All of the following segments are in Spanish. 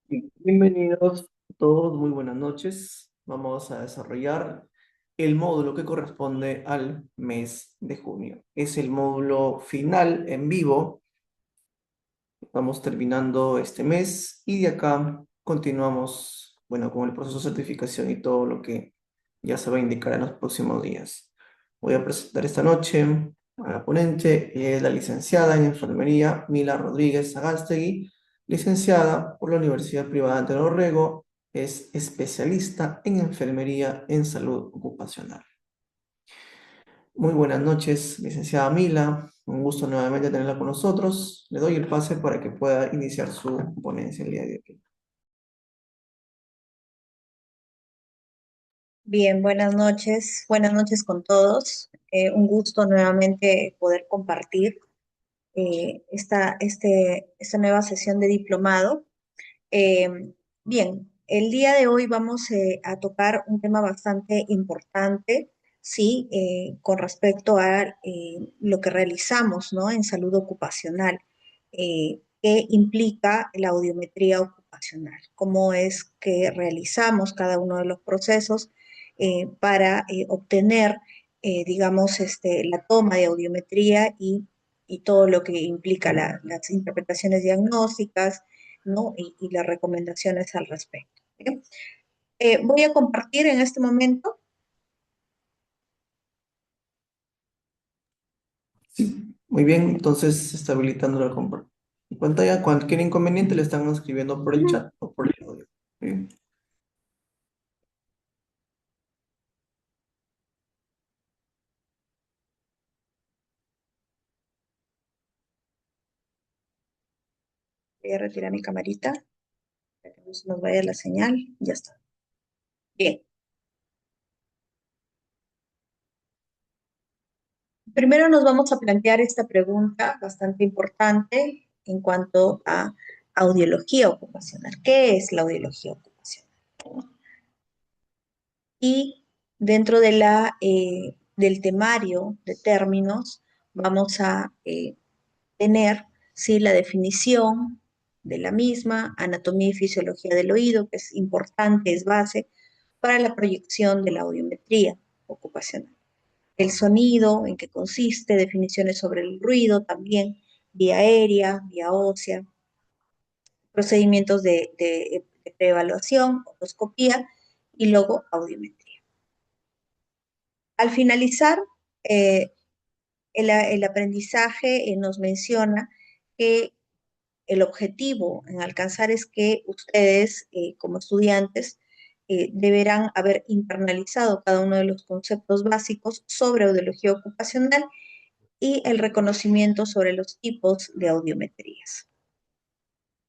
Bienvenidos todos, muy buenas noches. Vamos a desarrollar el módulo que corresponde al mes de junio. Es el módulo final en vivo. Estamos terminando este mes y de acá continuamos, bueno, con el proceso de certificación y todo lo que ya se va a indicar en los próximos días. Voy a presentar esta noche a la ponente, la licenciada en enfermería Mila Rodríguez Sagástegui, licenciada por la Universidad Privada de Orrego, es especialista en enfermería en salud ocupacional. Muy buenas noches, licenciada Mila. Un gusto nuevamente tenerla con nosotros. Le doy el pase para que pueda iniciar su ponencia el día de hoy. Bien, buenas noches con todos. Un gusto nuevamente poder compartir esta nueva sesión de diplomado. Eh, Bien, el día de hoy vamos a tocar un tema bastante importante, sí, con respecto a lo que realizamos, ¿no? En salud ocupacional, que implica la audiometría ocupacional, cómo es que realizamos cada uno de los procesos para obtener, digamos, la toma de audiometría y todo lo que implica las interpretaciones diagnósticas, ¿no? Y las recomendaciones al respecto. ¿Bien? Voy a compartir en este momento. Sí, muy bien, entonces se está habilitando la pantalla. Cualquier inconveniente le están escribiendo por el Ujú. chat o por el audio. Bien. Voy a retirar mi camarita para que no se nos vaya la señal. Ya está. Bien. Primero nos vamos a plantear esta pregunta bastante importante en cuanto a audiología ocupacional. ¿Qué es la audiología ocupacional? Y dentro de del temario de términos vamos a tener, ¿sí?, la definición de la misma, anatomía y fisiología del oído, que es importante, es base para la proyección de la audiometría ocupacional. El sonido, en qué consiste, definiciones sobre el ruido también, vía aérea, vía ósea, procedimientos de preevaluación, otoscopía y luego audiometría. Al finalizar, eh, el aprendizaje nos menciona que el objetivo en alcanzar es que ustedes, como estudiantes, deberán haber internalizado cada uno de los conceptos básicos sobre audiología ocupacional y el reconocimiento sobre los tipos de audiometrías.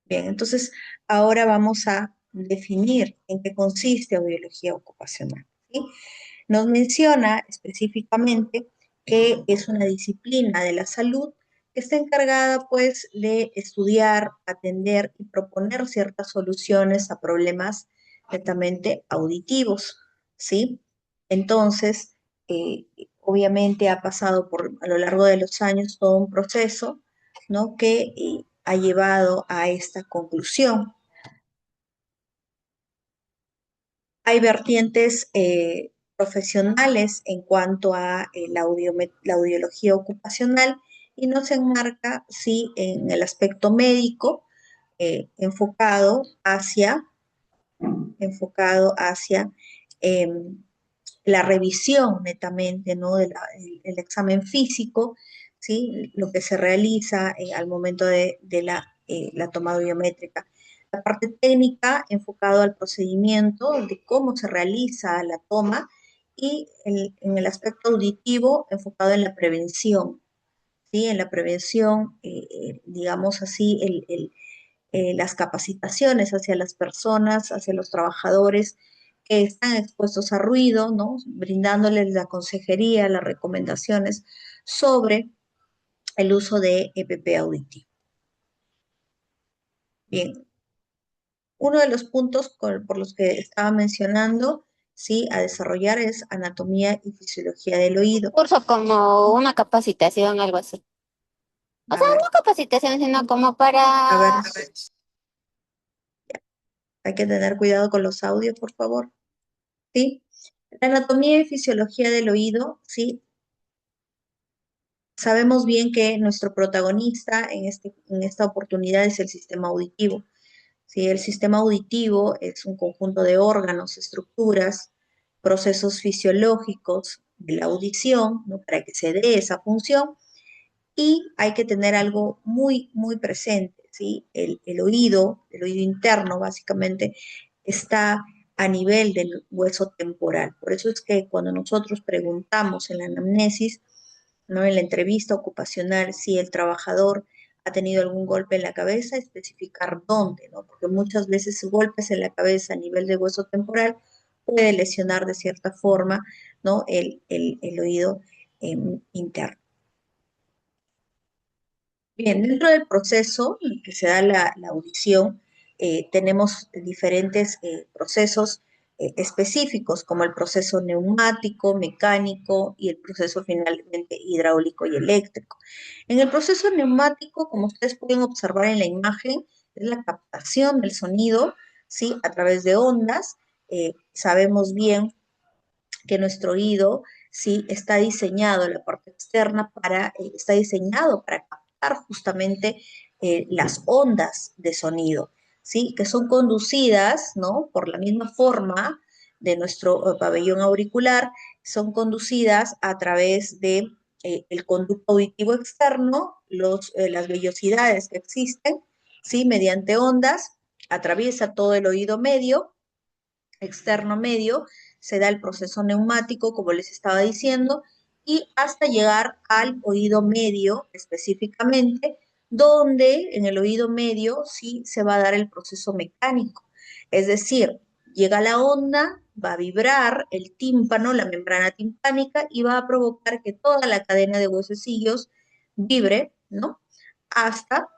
Bien, entonces ahora vamos a definir en qué consiste audiología ocupacional, ¿sí? Nos menciona específicamente que es una disciplina de la salud que está encargada pues de estudiar, atender y proponer ciertas soluciones a problemas netamente auditivos, ¿sí? Entonces, obviamente ha pasado a lo largo de los años todo un proceso, ¿no? Que ha llevado a esta conclusión. Hay vertientes profesionales en cuanto a la audiología ocupacional y nos enmarca, sí, en el aspecto médico, enfocado hacia eh, la revisión netamente, ¿no? El examen físico, ¿sí? Lo que se realiza al momento de la toma biométrica. La parte técnica enfocado al procedimiento, de cómo se realiza la toma, y en el aspecto auditivo enfocado en la prevención, ¿sí? En la prevención, digamos así, las capacitaciones hacia las personas, hacia los trabajadores que están expuestos a ruido, ¿no? Brindándoles la consejería, las recomendaciones sobre el uso de EPP auditivo. Bien, uno de los puntos por los que estaba mencionando, sí, a desarrollar es anatomía y fisiología del oído. Curso como una capacitación, algo así. O A sea, ver, no capacitación, sino como a ver, para... Hay que tener cuidado con los audios, por favor. ¿Sí? La anatomía y fisiología del oído, ¿sí? Sabemos bien que nuestro protagonista en esta oportunidad es el sistema auditivo. ¿Sí? El sistema auditivo es un conjunto de órganos, estructuras, procesos fisiológicos de la audición, ¿no? Para que se dé esa función. Y hay que tener algo muy, muy presente, ¿sí? El oído interno, básicamente, está a nivel del hueso temporal. Por eso es que cuando nosotros preguntamos en la anamnesis, ¿no? En la entrevista ocupacional, si el trabajador ha tenido algún golpe en la cabeza, especificar dónde, ¿no? Porque muchas veces golpes en la cabeza a nivel de hueso temporal puede lesionar de cierta forma, ¿no? El oído interno. Bien, dentro del proceso en el que se da la audición, tenemos diferentes procesos específicos, como el proceso neumático, mecánico y el proceso finalmente hidráulico y eléctrico. En el proceso neumático, como ustedes pueden observar en la imagen, es la captación del sonido, ¿sí? A través de ondas. Sabemos bien que nuestro oído sí está diseñado, la parte externa, está diseñado para captar justamente las ondas de sonido, ¿sí? Que son conducidas, ¿no? Por la misma forma de nuestro pabellón auricular, son conducidas a través de el conducto auditivo externo, las vellosidades que existen, ¿sí? Mediante ondas, atraviesa todo el oído medio, externo medio, se da el proceso neumático, como les estaba diciendo, y hasta llegar al oído medio específicamente, donde en el oído medio sí se va a dar el proceso mecánico. Es decir, llega la onda, va a vibrar el tímpano, la membrana timpánica, y va a provocar que toda la cadena de huesecillos vibre, ¿no? Hasta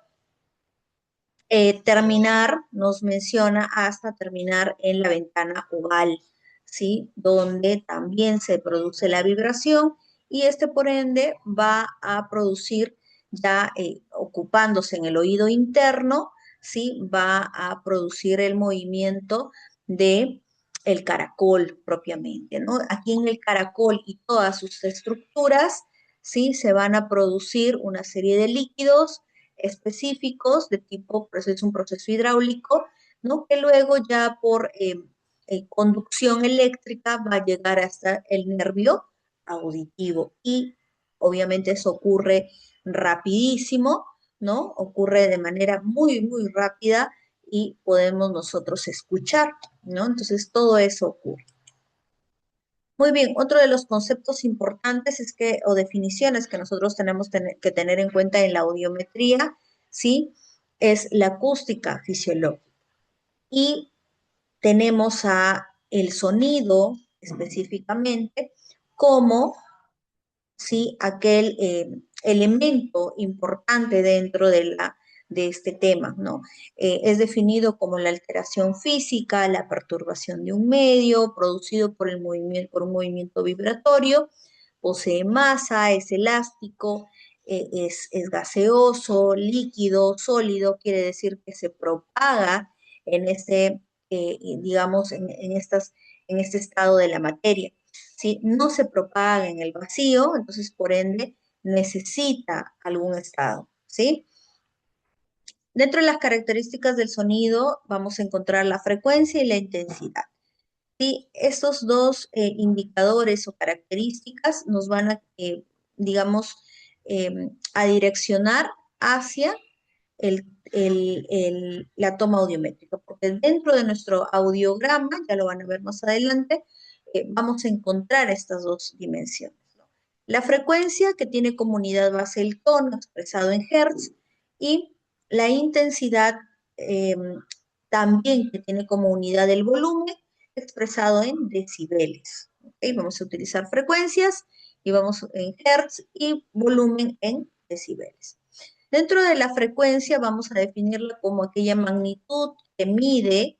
terminar, nos menciona hasta terminar en la ventana oval, ¿sí? Donde también se produce la vibración y este por ende va a producir ya ocupándose en el oído interno, ¿sí? Va a producir el movimiento de el caracol propiamente, ¿no? Aquí en el caracol y todas sus estructuras, ¿sí? Se van a producir una serie de líquidos específicos de tipo, pues es un proceso hidráulico, ¿no? Que luego ya por conducción eléctrica va a llegar hasta el nervio auditivo y obviamente eso ocurre rapidísimo, ¿no? Ocurre de manera muy, muy rápida y podemos nosotros escuchar, ¿no? Entonces todo eso ocurre. Muy bien, otro de los conceptos importantes es que, o definiciones que nosotros tenemos que tener en cuenta en la audiometría, ¿sí? Es la acústica fisiológica. Y tenemos a el sonido específicamente como, ¿sí? Aquel elemento importante dentro de este tema, ¿no? Es definido como la alteración física, la perturbación de un medio producido por un movimiento vibratorio, posee masa, es elástico, es gaseoso, líquido, sólido, quiere decir que se propaga en digamos, en este estado de la materia. ¿Sí? No se propaga en el vacío, entonces por ende necesita algún estado, ¿sí? Dentro de las características del sonido vamos a encontrar la frecuencia y la intensidad. ¿Sí? Estos dos indicadores o características nos van a, digamos, a direccionar hacia la toma audiométrica, porque dentro de nuestro audiograma, ya lo van a ver más adelante, vamos a encontrar estas dos dimensiones, ¿no? La frecuencia que tiene como unidad base el tono expresado en hertz y la intensidad también que tiene como unidad el volumen expresado en decibeles. ¿Okay? Vamos a utilizar frecuencias y vamos en hertz y volumen en decibeles. Dentro de la frecuencia vamos a definirla como aquella magnitud que mide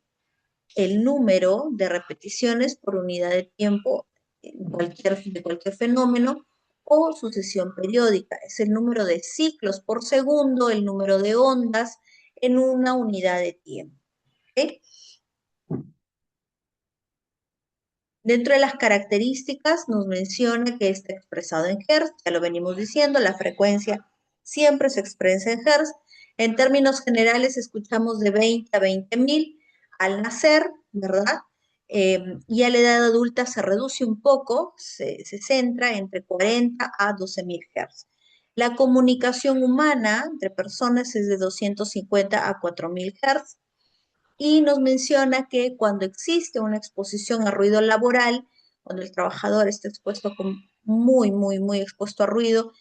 el número de repeticiones por unidad de tiempo de cualquier fenómeno o sucesión periódica. Es el número de ciclos por segundo, el número de ondas en una unidad de tiempo. ¿Okay? Dentro de las características nos menciona que está expresado en Hertz, ya lo venimos diciendo, la frecuencia siempre se expresa en Hertz. En términos generales escuchamos de 20 a 20.000 al nacer, ¿verdad? Y a la edad adulta se reduce un poco, se centra entre 40 a 12.000 Hz. La comunicación humana entre personas es de 250 a 4.000 Hz y nos menciona que cuando existe una exposición a ruido laboral, cuando el trabajador está expuesto muy expuesto a ruido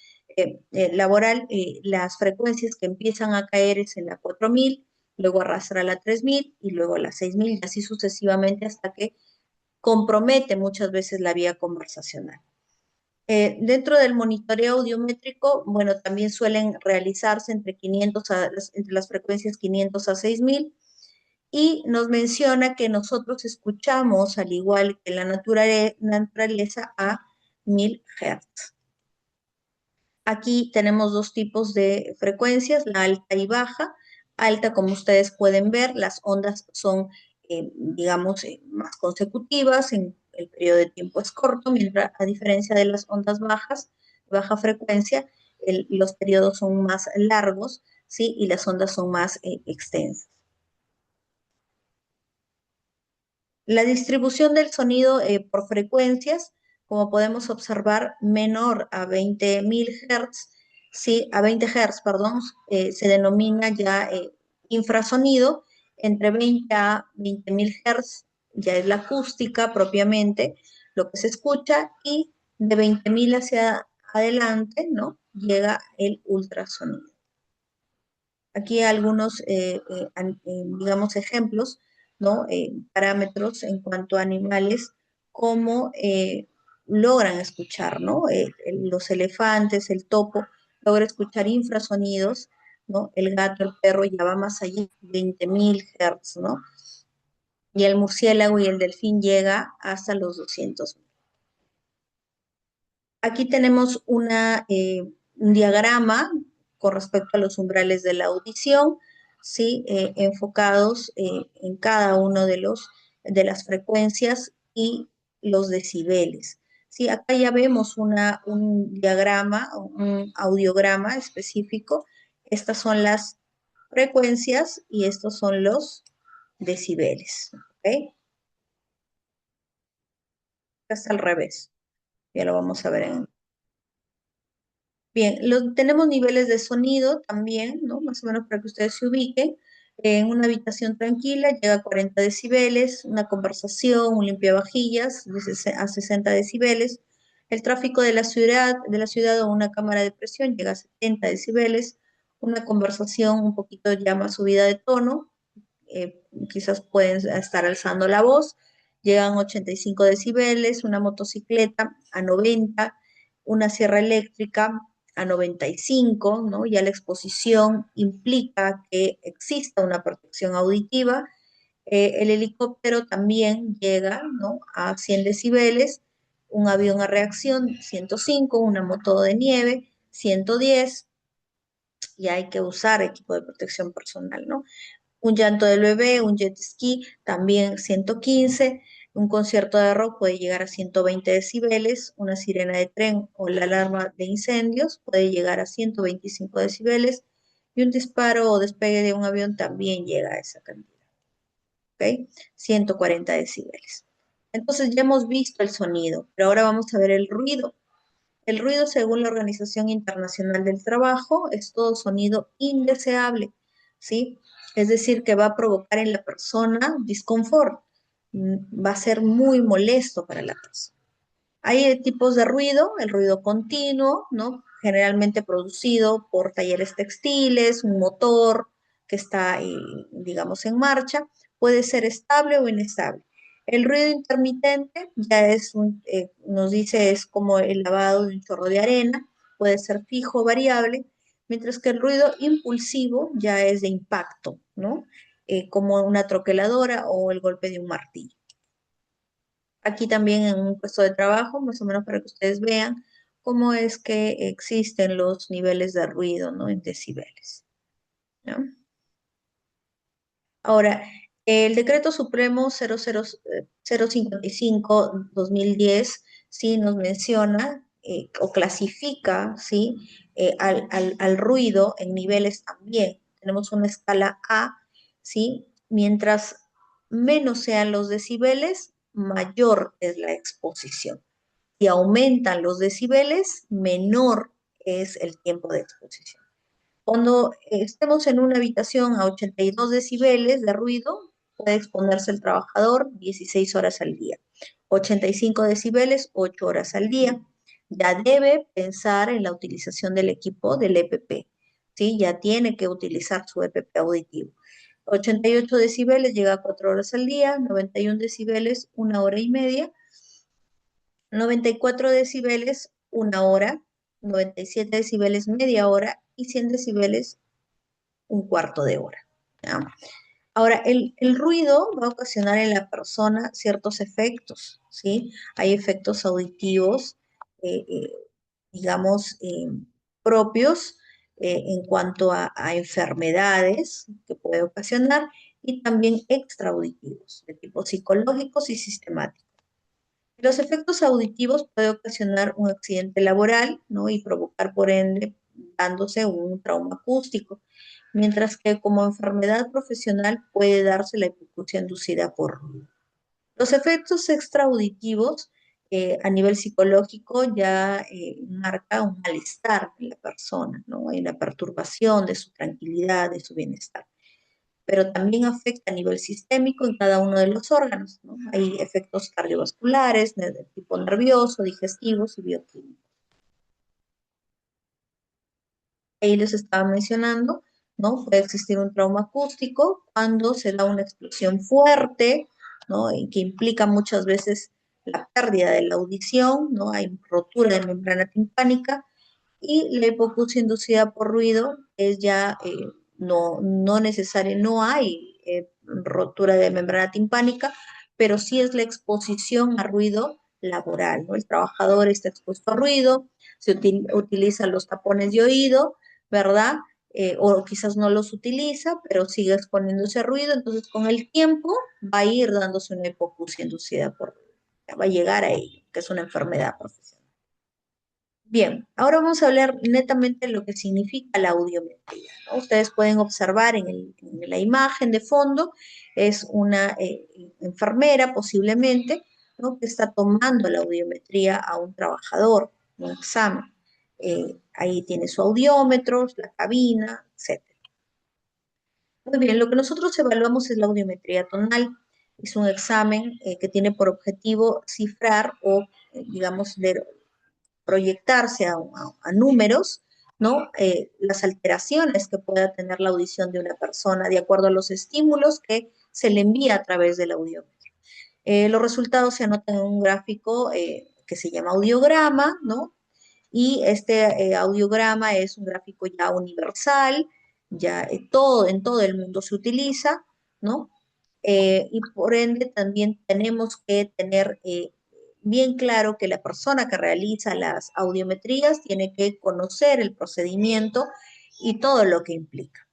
laboral, las frecuencias que empiezan a caer es en la 4.000, luego arrastra a la 3.000 y luego a la 6.000 y así sucesivamente hasta que compromete muchas veces la vía conversacional. Dentro del monitoreo audiométrico, bueno, también suelen realizarse entre las frecuencias 500 a 6.000 y nos menciona que nosotros escuchamos, al igual que la naturaleza, a 1.000 Hz. Aquí tenemos dos tipos de frecuencias, la alta y baja. Alta, como ustedes pueden ver, las ondas son, digamos, más consecutivas, en el periodo de tiempo es corto, mientras a diferencia de las ondas bajas, baja frecuencia, los periodos son más largos, ¿sí? Y las ondas son más extensas. La distribución del sonido por frecuencias, como podemos observar, menor a 20.000 Hz, sí, a 20 Hz, perdón, se denomina ya infrasonido. Entre 20 a 20.000 Hz ya es la acústica propiamente, lo que se escucha, y de 20.000 hacia adelante, ¿no? Llega el ultrasonido. Aquí algunos, digamos, ejemplos, ¿no? Parámetros en cuanto a animales, cómo logran escuchar, ¿no? Los elefantes, el topo, logra escuchar infrasonidos, ¿no? El gato, el perro ya va más allá, 20.000 Hz, ¿no? Y el murciélago y el delfín llega hasta los 200.000. Aquí tenemos un diagrama con respecto a los umbrales de la audición, ¿sí? Enfocados en cada uno de las frecuencias y los decibeles. ¿Sí? Acá ya vemos un diagrama, un audiograma específico. Estas son las frecuencias y estos son los decibeles. ¿Okay? Acá está al revés. Ya lo vamos a ver en... Bien, tenemos niveles de sonido también, ¿no? Más o menos para que ustedes se ubiquen. En una habitación tranquila llega a 40 decibeles, una conversación, un limpiavajillas a 60 decibeles. El tráfico de la ciudad o una cámara de presión llega a 70 decibeles. Una conversación un poquito ya más subida de tono, quizás pueden estar alzando la voz, llegan a 85 decibeles, una motocicleta a 90, una sierra eléctrica a 95, ¿no? Ya la exposición implica que exista una protección auditiva. El helicóptero también llega, ¿no? A 100 decibeles, un avión a reacción 105, una moto de nieve 110, y hay que usar equipo de protección personal, ¿no? Un llanto del bebé, un jet ski, también 115, un concierto de rock puede llegar a 120 decibeles, una sirena de tren o la alarma de incendios puede llegar a 125 decibeles y un disparo o despegue de un avión también llega a esa cantidad, ¿ok? 140 decibeles. Entonces ya hemos visto el sonido, pero ahora vamos a ver el ruido. El ruido, según la Organización Internacional del Trabajo, es todo sonido indeseable, ¿sí? Es decir, que va a provocar en la persona disconfort, va a ser muy molesto para la persona. Hay tipos de ruido, el ruido continuo, ¿no? Generalmente producido por talleres textiles, un motor que está, digamos, en marcha, puede ser estable o inestable. El ruido intermitente ya nos dice, es como el lavado de un chorro de arena, puede ser fijo o variable, mientras que el ruido impulsivo ya es de impacto, ¿no? Como una troqueladora o el golpe de un martillo. Aquí también en un puesto de trabajo, más o menos para que ustedes vean cómo es que existen los niveles de ruido, ¿no? En decibeles, ¿no? Ahora, El Decreto Supremo 055-2010 sí nos menciona o clasifica ¿sí? Al ruido en niveles también. Tenemos una escala A, ¿sí? Mientras menos sean los decibeles, mayor es la exposición. Si aumentan los decibeles, menor es el tiempo de exposición. Cuando estemos en una habitación a 82 decibeles de ruido, puede exponerse el trabajador 16 horas al día. 85 decibeles, 8 horas al día. Ya debe pensar en la utilización del equipo del EPP. ¿Sí? Ya tiene que utilizar su EPP auditivo. 88 decibeles llega a 4 horas al día, 91 decibeles, 1 hora y media, 94 decibeles, 1 hora, 97 decibeles, media hora y 100 decibeles, un cuarto de hora. ¿Ya? Ahora, el ruido va a ocasionar en la persona ciertos efectos, ¿sí? Hay efectos auditivos, eh, eh, digamos, propios en cuanto a enfermedades que puede ocasionar y también extraauditivos, de tipo psicológicos y sistemáticos. Los efectos auditivos pueden ocasionar un accidente laboral, ¿no? Y provocar, por ende, dándose un trauma acústico, mientras que como enfermedad profesional puede darse la hipoacusia inducida por ruido. Los efectos extraauditivos a nivel psicológico ya marca un malestar en la persona, ¿no? Hay una perturbación de su tranquilidad, de su bienestar, pero también afecta a nivel sistémico en cada uno de los órganos, ¿no? Hay efectos cardiovasculares, de tipo nervioso, digestivos y bioquímicos. Ahí les estaba mencionando, ¿no? Puede existir un trauma acústico cuando se da una explosión fuerte, ¿no? Y que implica muchas veces la pérdida de la audición, ¿no? Hay rotura de membrana timpánica y la hipoacusia inducida por ruido es ya no necesaria, no hay rotura de membrana timpánica, pero sí es la exposición a ruido laboral, ¿no? El trabajador está expuesto a ruido, se utilizan los tapones de oído, ¿verdad? O quizás no los utiliza, pero sigue exponiéndose a ruido, entonces con el tiempo va a ir dándose una hipoacusia inducida por ruido, va a llegar a ello, que es una enfermedad profesional. Bien, ahora vamos a hablar netamente de lo que significa la audiometría, ¿no? Ustedes pueden observar en la imagen de fondo, es una enfermera posiblemente, ¿no? Que está tomando la audiometría a un trabajador, un examen. Ahí tiene su audiómetro, la cabina, etc. Muy bien, lo que nosotros evaluamos es la audiometría tonal. Es un examen que tiene por objetivo cifrar o, digamos, proyectarse a números, ¿no? Las alteraciones que pueda tener la audición de una persona de acuerdo a los estímulos que se le envía a través del audiómetro. Los resultados se anotan en un gráfico que se llama audiograma, ¿no? Y este audiograma es un gráfico ya universal, ya en todo el mundo se utiliza, ¿no? Y por ende también tenemos que tener bien claro que la persona que realiza las audiometrías tiene que conocer el procedimiento y todo lo que implica.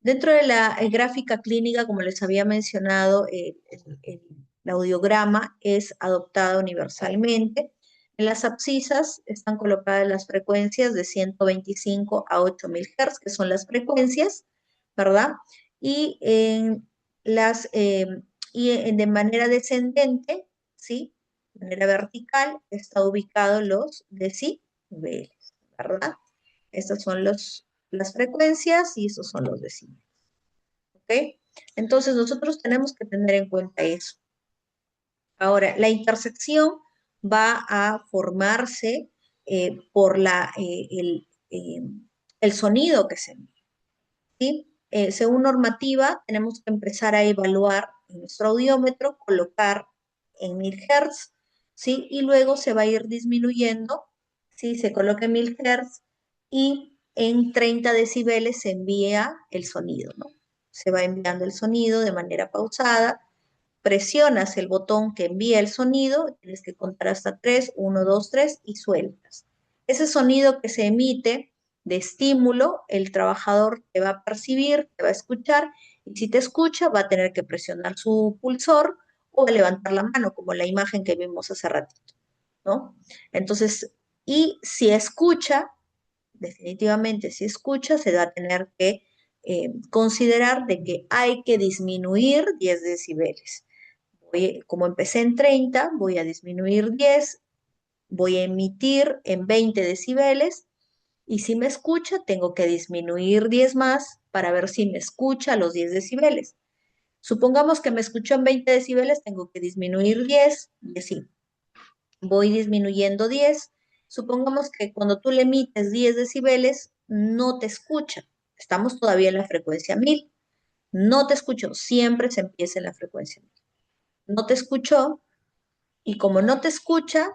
Dentro de la gráfica clínica, como les había mencionado, el audiograma es adoptado universalmente. En las abscisas están colocadas las frecuencias de 125 a 8000 Hz, que son las frecuencias, ¿verdad? Y, de manera descendente, ¿sí? De manera vertical, está ubicado los decibeles, ¿verdad? Estas son las frecuencias y esos son los decibelios. ¿Ok? Entonces nosotros tenemos que tener en cuenta eso. Ahora, la intersección va a formarse por el sonido que se emite. ¿Sí? Según normativa, tenemos que empezar a evaluar en nuestro audiómetro, colocar en 1000 Hz, ¿sí? Y luego se va a ir disminuyendo, ¿sí? Se coloca en 1000 Hz y en 30 decibeles se envía el sonido, ¿no? Se va enviando el sonido de manera pausada, presionas el botón que envía el sonido, tienes que contar hasta 3, 1, 2, 3 y sueltas. Ese sonido que se emite de estímulo, el trabajador te va a percibir, te va a escuchar, y si te escucha va a tener que presionar su pulsor o levantar la mano, como la imagen que vimos hace ratito, ¿no? Entonces, y si escucha, definitivamente si escucha, se va a tener que considerar de que hay que disminuir 10 decibeles. Como empecé en 30, voy a disminuir 10, voy a emitir en 20 decibeles y si me escucha, tengo que disminuir 10 más para ver si me escucha los 10 decibeles. Supongamos que me escuchó en 20 decibeles, tengo que disminuir 10 y así. Voy disminuyendo 10. Supongamos que cuando tú le emites 10 decibeles, no te escucha. Estamos todavía en la frecuencia 1000. No te escuchó. Siempre se empieza en la frecuencia 1000. No te escuchó y como no te escucha,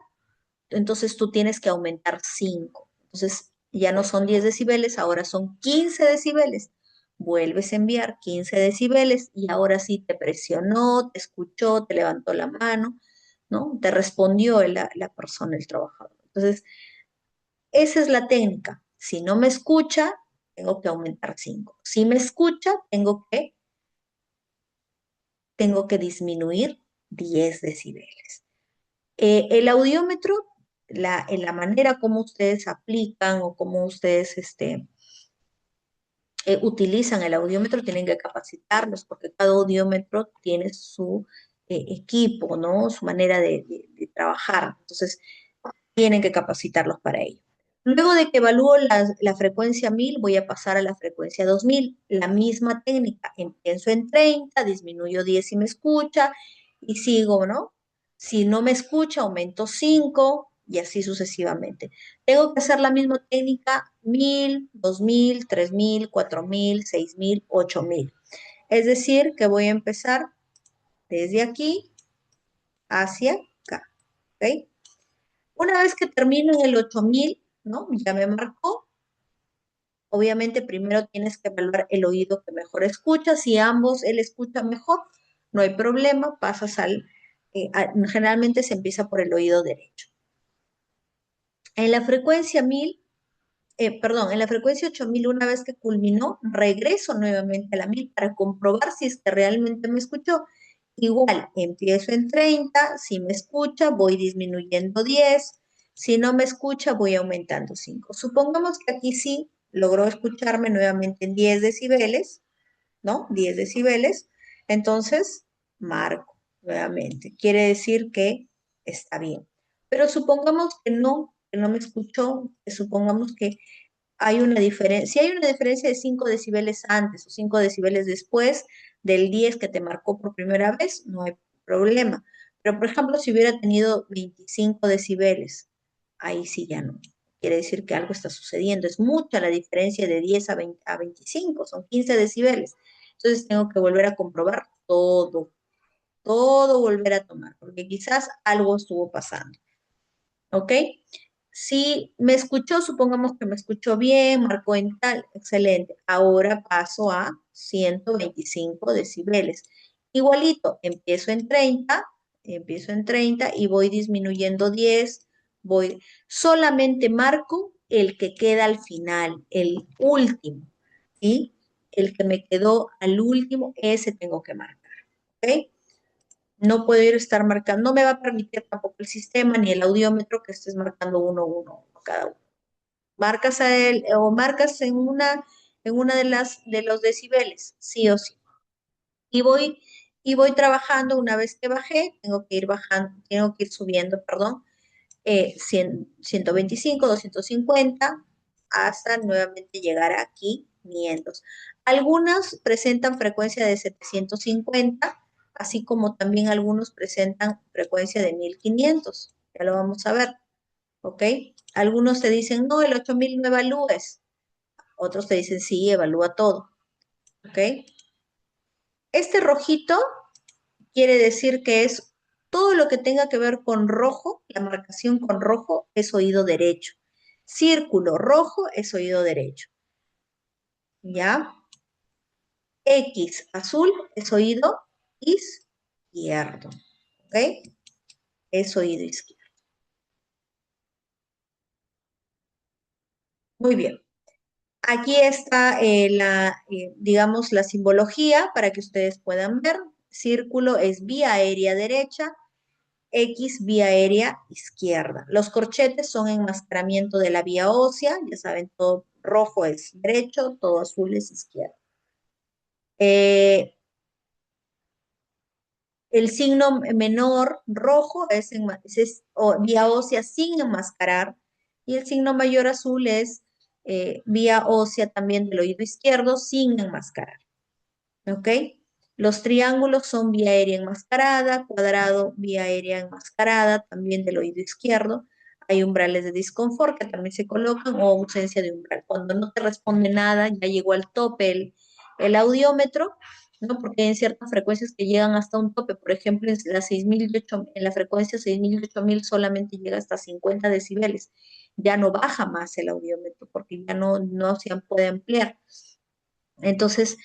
entonces tú tienes que aumentar 5. Entonces ya no son 10 decibeles, ahora son 15 decibeles. Vuelves a enviar 15 decibeles y ahora sí te presionó, te escuchó, te levantó la mano, ¿no? Te respondió la persona, el trabajador. Entonces, esa es la técnica. Si no me escucha, tengo que aumentar 5. Si me escucha, tengo que disminuir 10 decibeles. El audiómetro, en la manera como ustedes aplican o como ustedes utilizan el audiómetro, tienen que capacitarlos porque cada audiómetro tiene su equipo, ¿no? Su manera de trabajar. Entonces, tienen que capacitarlos para ello. Luego de que evalúo la frecuencia 1000, voy a pasar a la frecuencia 2000. La misma técnica, empiezo en 30, disminuyo 10 si me escucha y sigo, ¿no? Si no me escucha, aumento 5 y así sucesivamente. Tengo que hacer la misma técnica 1000, 2000, 3000, 4000, 6000, 8000. Es decir, que voy a empezar desde aquí hacia acá, ¿ok? Una vez que termino en el 8000, ¿no? Ya me marcó. Obviamente primero tienes que evaluar el oído que mejor escucha. Si ambos él escucha mejor, no hay problema, pasas generalmente se empieza por el oído derecho. En la frecuencia 1000, perdón, en la frecuencia 8000, una vez que culminó, regreso nuevamente a la 1000 para comprobar si es que realmente me escuchó. Igual, empiezo en 30, si me escucha, voy disminuyendo 10, si no me escucha, voy aumentando 5. Supongamos que aquí sí logró escucharme nuevamente en 10 decibeles, ¿no? 10 decibeles, entonces marco nuevamente. Quiere decir que está bien. Pero supongamos que no me escuchó, que supongamos que hay una diferencia, si hay una diferencia de 5 decibeles antes o 5 decibeles después del 10 que te marcó por primera vez, no hay problema. Pero, por ejemplo, si hubiera tenido 25 decibeles, ahí sí ya no. Quiere decir que algo está sucediendo. Es mucha la diferencia de 10 a 20, a 25, son 15 decibeles. Entonces tengo que volver a comprobar todo volver a tomar, porque quizás algo estuvo pasando. ¿Ok? Si me escuchó, supongamos que me escuchó bien, marcó en tal, excelente. Ahora paso a 125 decibeles. Igualito, empiezo en 30 y voy disminuyendo 10, solamente marco el que queda al final, el último, ¿sí? El que me quedó al último, ese tengo que marcar, ¿ok? No puedo ir a estar marcando, no me va a permitir tampoco el sistema ni el audiómetro que estés marcando uno cada uno. Marcas a él o marcas en una de los decibeles, sí o sí. Y voy trabajando una vez que bajé, tengo que ir bajando, tengo que ir subiendo, perdón, 125, 250, hasta nuevamente llegar aquí 500. Algunas presentan frecuencia de 750, así como también algunos presentan frecuencia de 1500. Ya lo vamos a ver, ¿ok? Algunos te dicen, no, el 8000 no evalúes. Otros te dicen, sí, evalúa todo, ¿ok? Este rojito quiere decir que es todo lo que tenga que ver con rojo, la marcación con rojo es oído derecho. Círculo rojo es oído derecho. ¿Ya? X azul es oído izquierdo. ¿Ok? Es oído izquierdo. Muy bien. Aquí está digamos, la simbología para que ustedes puedan ver. Círculo es vía aérea derecha, X vía aérea izquierda. Los corchetes son enmascaramiento de la vía ósea, ya saben, todo rojo es derecho, todo azul es izquierdo. Eh, el signo menor rojo es vía ósea sin enmascarar y el signo mayor azul es vía ósea también del oído izquierdo sin enmascarar. ¿Ok? Los triángulos son vía aérea enmascarada, cuadrado, vía aérea enmascarada, también del oído izquierdo. Hay umbrales de disconfort que también se colocan o ausencia de umbral. Cuando no te responde nada, ya llegó al tope el audiómetro, ¿no? Porque hay ciertas frecuencias que llegan hasta un tope. Por ejemplo, en la frecuencia 6000 y 8000 solamente llega hasta 50 decibeles. Ya no baja más el audiómetro porque ya no se puede ampliar. Entonces,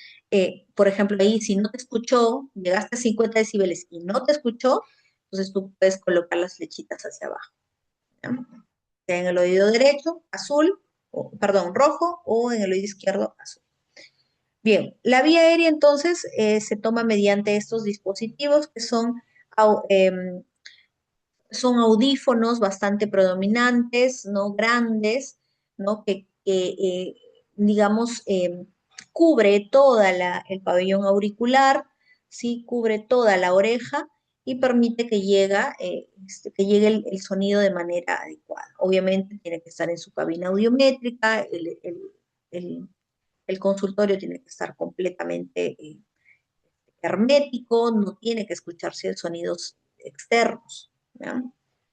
por ejemplo, ahí si no te escuchó, llegaste a 50 decibeles y no te escuchó, entonces tú puedes colocar las flechitas hacia abajo. ¿Ya? Sea en el oído derecho, azul, perdón, rojo, o en el oído izquierdo, azul. Bien, la vía aérea entonces se toma mediante estos dispositivos que son audífonos bastante predominantes, ¿no? Grandes, ¿no? Digamos, cubre el pabellón auricular, ¿sí? Cubre toda la oreja y permite que llegue el sonido de manera adecuada. Obviamente tiene que estar en su cabina audiométrica, el- el consultorio tiene que estar completamente hermético, no tiene que escucharse sonidos externos. ¿Ya?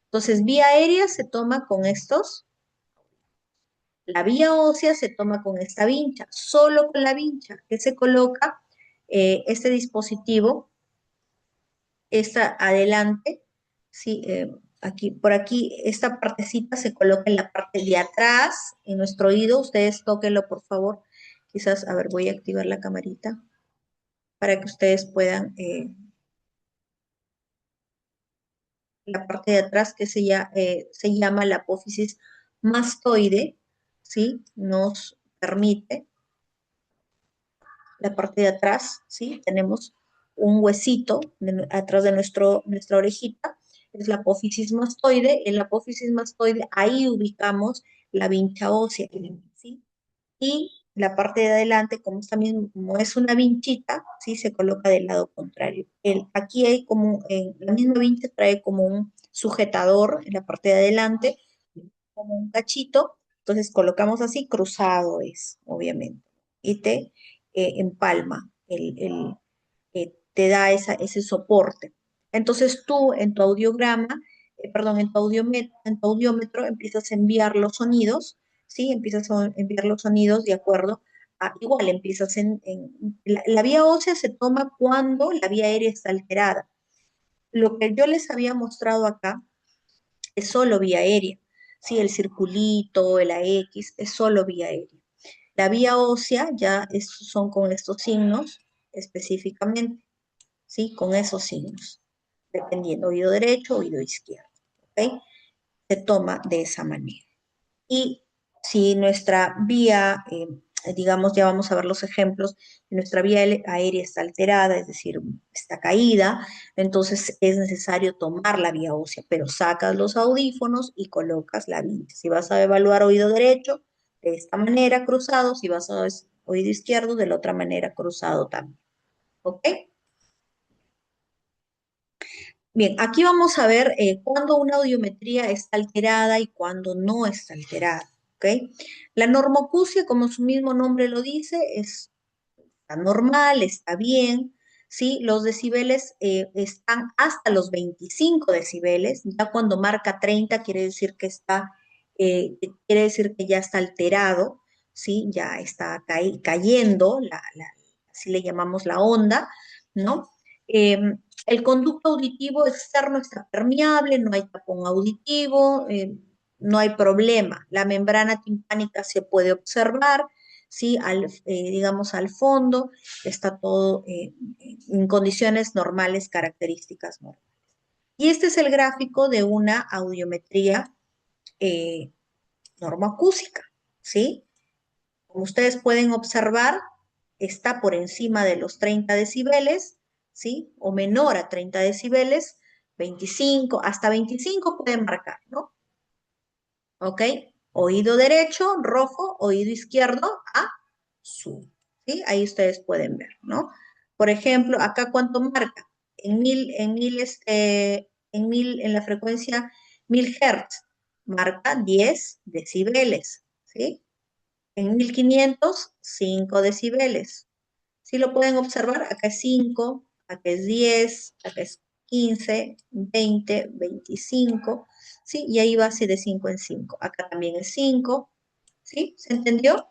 Entonces, vía aérea se toma con estos, la vía ósea se toma con esta vincha, solo con la vincha que se coloca este dispositivo, está adelante, ¿sí? Aquí, por aquí, esta partecita se coloca en la parte de atrás, en nuestro oído, ustedes tóquenlo por favor, quizás, a ver, voy a activar la camarita para que ustedes puedan la parte de atrás que se llama la apófisis mastoide, ¿sí? Nos permite, la parte de atrás, ¿sí? Tenemos un huesito atrás de nuestra orejita, es la apófisis mastoide. En la apófisis mastoide, ahí ubicamos la vincha ósea, ¿sí? Y la parte de adelante, como es una vinchita, ¿sí? Se coloca del lado contrario. Aquí hay la misma vincha trae como un sujetador en la parte de adelante, como un cachito, entonces colocamos así, cruzado es, obviamente, y te empalma, te da ese soporte. Entonces tú en tu audiograma, perdón, en tu audiómetro empiezas a enviar los sonidos, ¿sí? Empiezas a enviar los sonidos de acuerdo igual empiezas la vía ósea se toma cuando la vía aérea está alterada. Lo que yo les había mostrado acá es solo vía aérea. Sí, el circulito, el AX, es solo vía aérea. La vía ósea son con estos signos específicamente, ¿sí? Con esos signos, dependiendo, oído derecho, oído izquierdo, ¿ok? Se toma de esa manera. Y si nuestra vía, digamos, ya vamos a ver los ejemplos, si nuestra vía aérea está alterada, es decir, está caída, entonces es necesario tomar la vía ósea, pero sacas los audífonos y colocas la vincha. Si vas a evaluar oído derecho, de esta manera cruzado, si vas a oído izquierdo, de la otra manera cruzado también. ¿Ok? Bien, aquí vamos a ver cuándo una audiometría está alterada y cuándo no está alterada. ¿Ok? La normoacusia, como su mismo nombre lo dice, está normal, está bien. ¿Sí? Los decibeles están hasta los 25 decibeles. Ya cuando marca 30 quiere decir que ya está alterado, ¿sí? Ya está cayendo, así le llamamos la onda, ¿no? El conducto auditivo externo está permeable, no hay tapón auditivo, no hay problema. La membrana timpánica se puede observar, ¿sí? Digamos al fondo, está todo en condiciones normales, características normales. Y este es el gráfico de una audiometría normoacústica, ¿sí? Como ustedes pueden observar, está por encima de los 30 decibeles, ¿sí? O menor a 30 decibeles, 25, hasta 25 pueden marcar, ¿no? ¿Ok? Oído derecho, rojo, oído izquierdo, azul, ¿sí? Ahí ustedes pueden ver, ¿no? Por ejemplo, acá cuánto marca. En la frecuencia 1000 Hz, marca 10 decibeles, ¿sí? En 1500, 5 decibeles. Si lo pueden observar, acá es 5, acá es 10, acá es 15, 20, 25, ¿sí? Y ahí va así de 5 en 5. Acá también es 5, ¿sí? ¿Se entendió?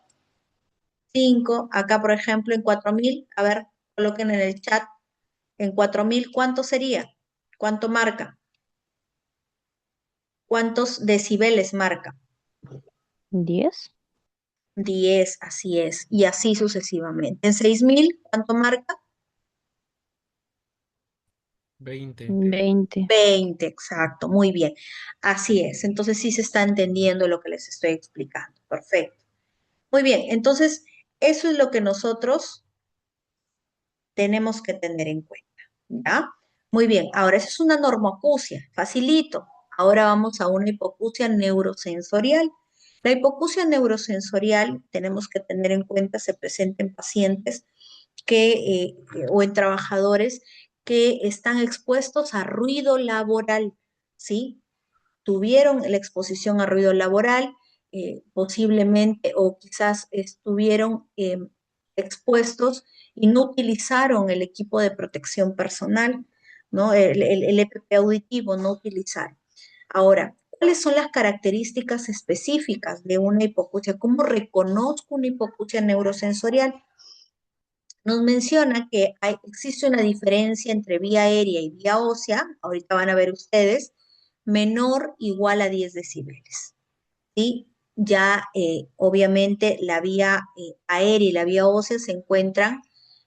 5. Acá, por ejemplo, en 4000, a ver, coloquen en el chat, en 4000, ¿cuánto sería? ¿Cuánto marca? ¿Cuántos decibeles marca? 10, 10, así es, y así sucesivamente. En 6000, ¿cuánto marca? 20. 20. 20, exacto, muy bien. Así es, entonces sí se está entendiendo lo que les estoy explicando. Perfecto. Muy bien, entonces eso es lo que nosotros tenemos que tener en cuenta, ¿ya? Muy bien, ahora eso es una normoacusia, facilito. Ahora vamos a una hipoacusia neurosensorial. La hipoacusia neurosensorial tenemos que tener en cuenta, se presenta en pacientes o en trabajadores que están expuestos a ruido laboral, ¿sí? Tuvieron la exposición a ruido laboral, posiblemente o quizás estuvieron expuestos y no utilizaron el equipo de protección personal, ¿no? El EPP auditivo no utilizaron. Ahora, ¿cuáles son las características específicas de una hipoacusia? ¿Cómo reconozco una hipoacusia neurosensorial? Nos menciona que existe una diferencia entre vía aérea y vía ósea, ahorita van a ver ustedes, menor igual a 10 decibeles. ¿Sí? Ya obviamente la vía aérea y la vía ósea se encuentran,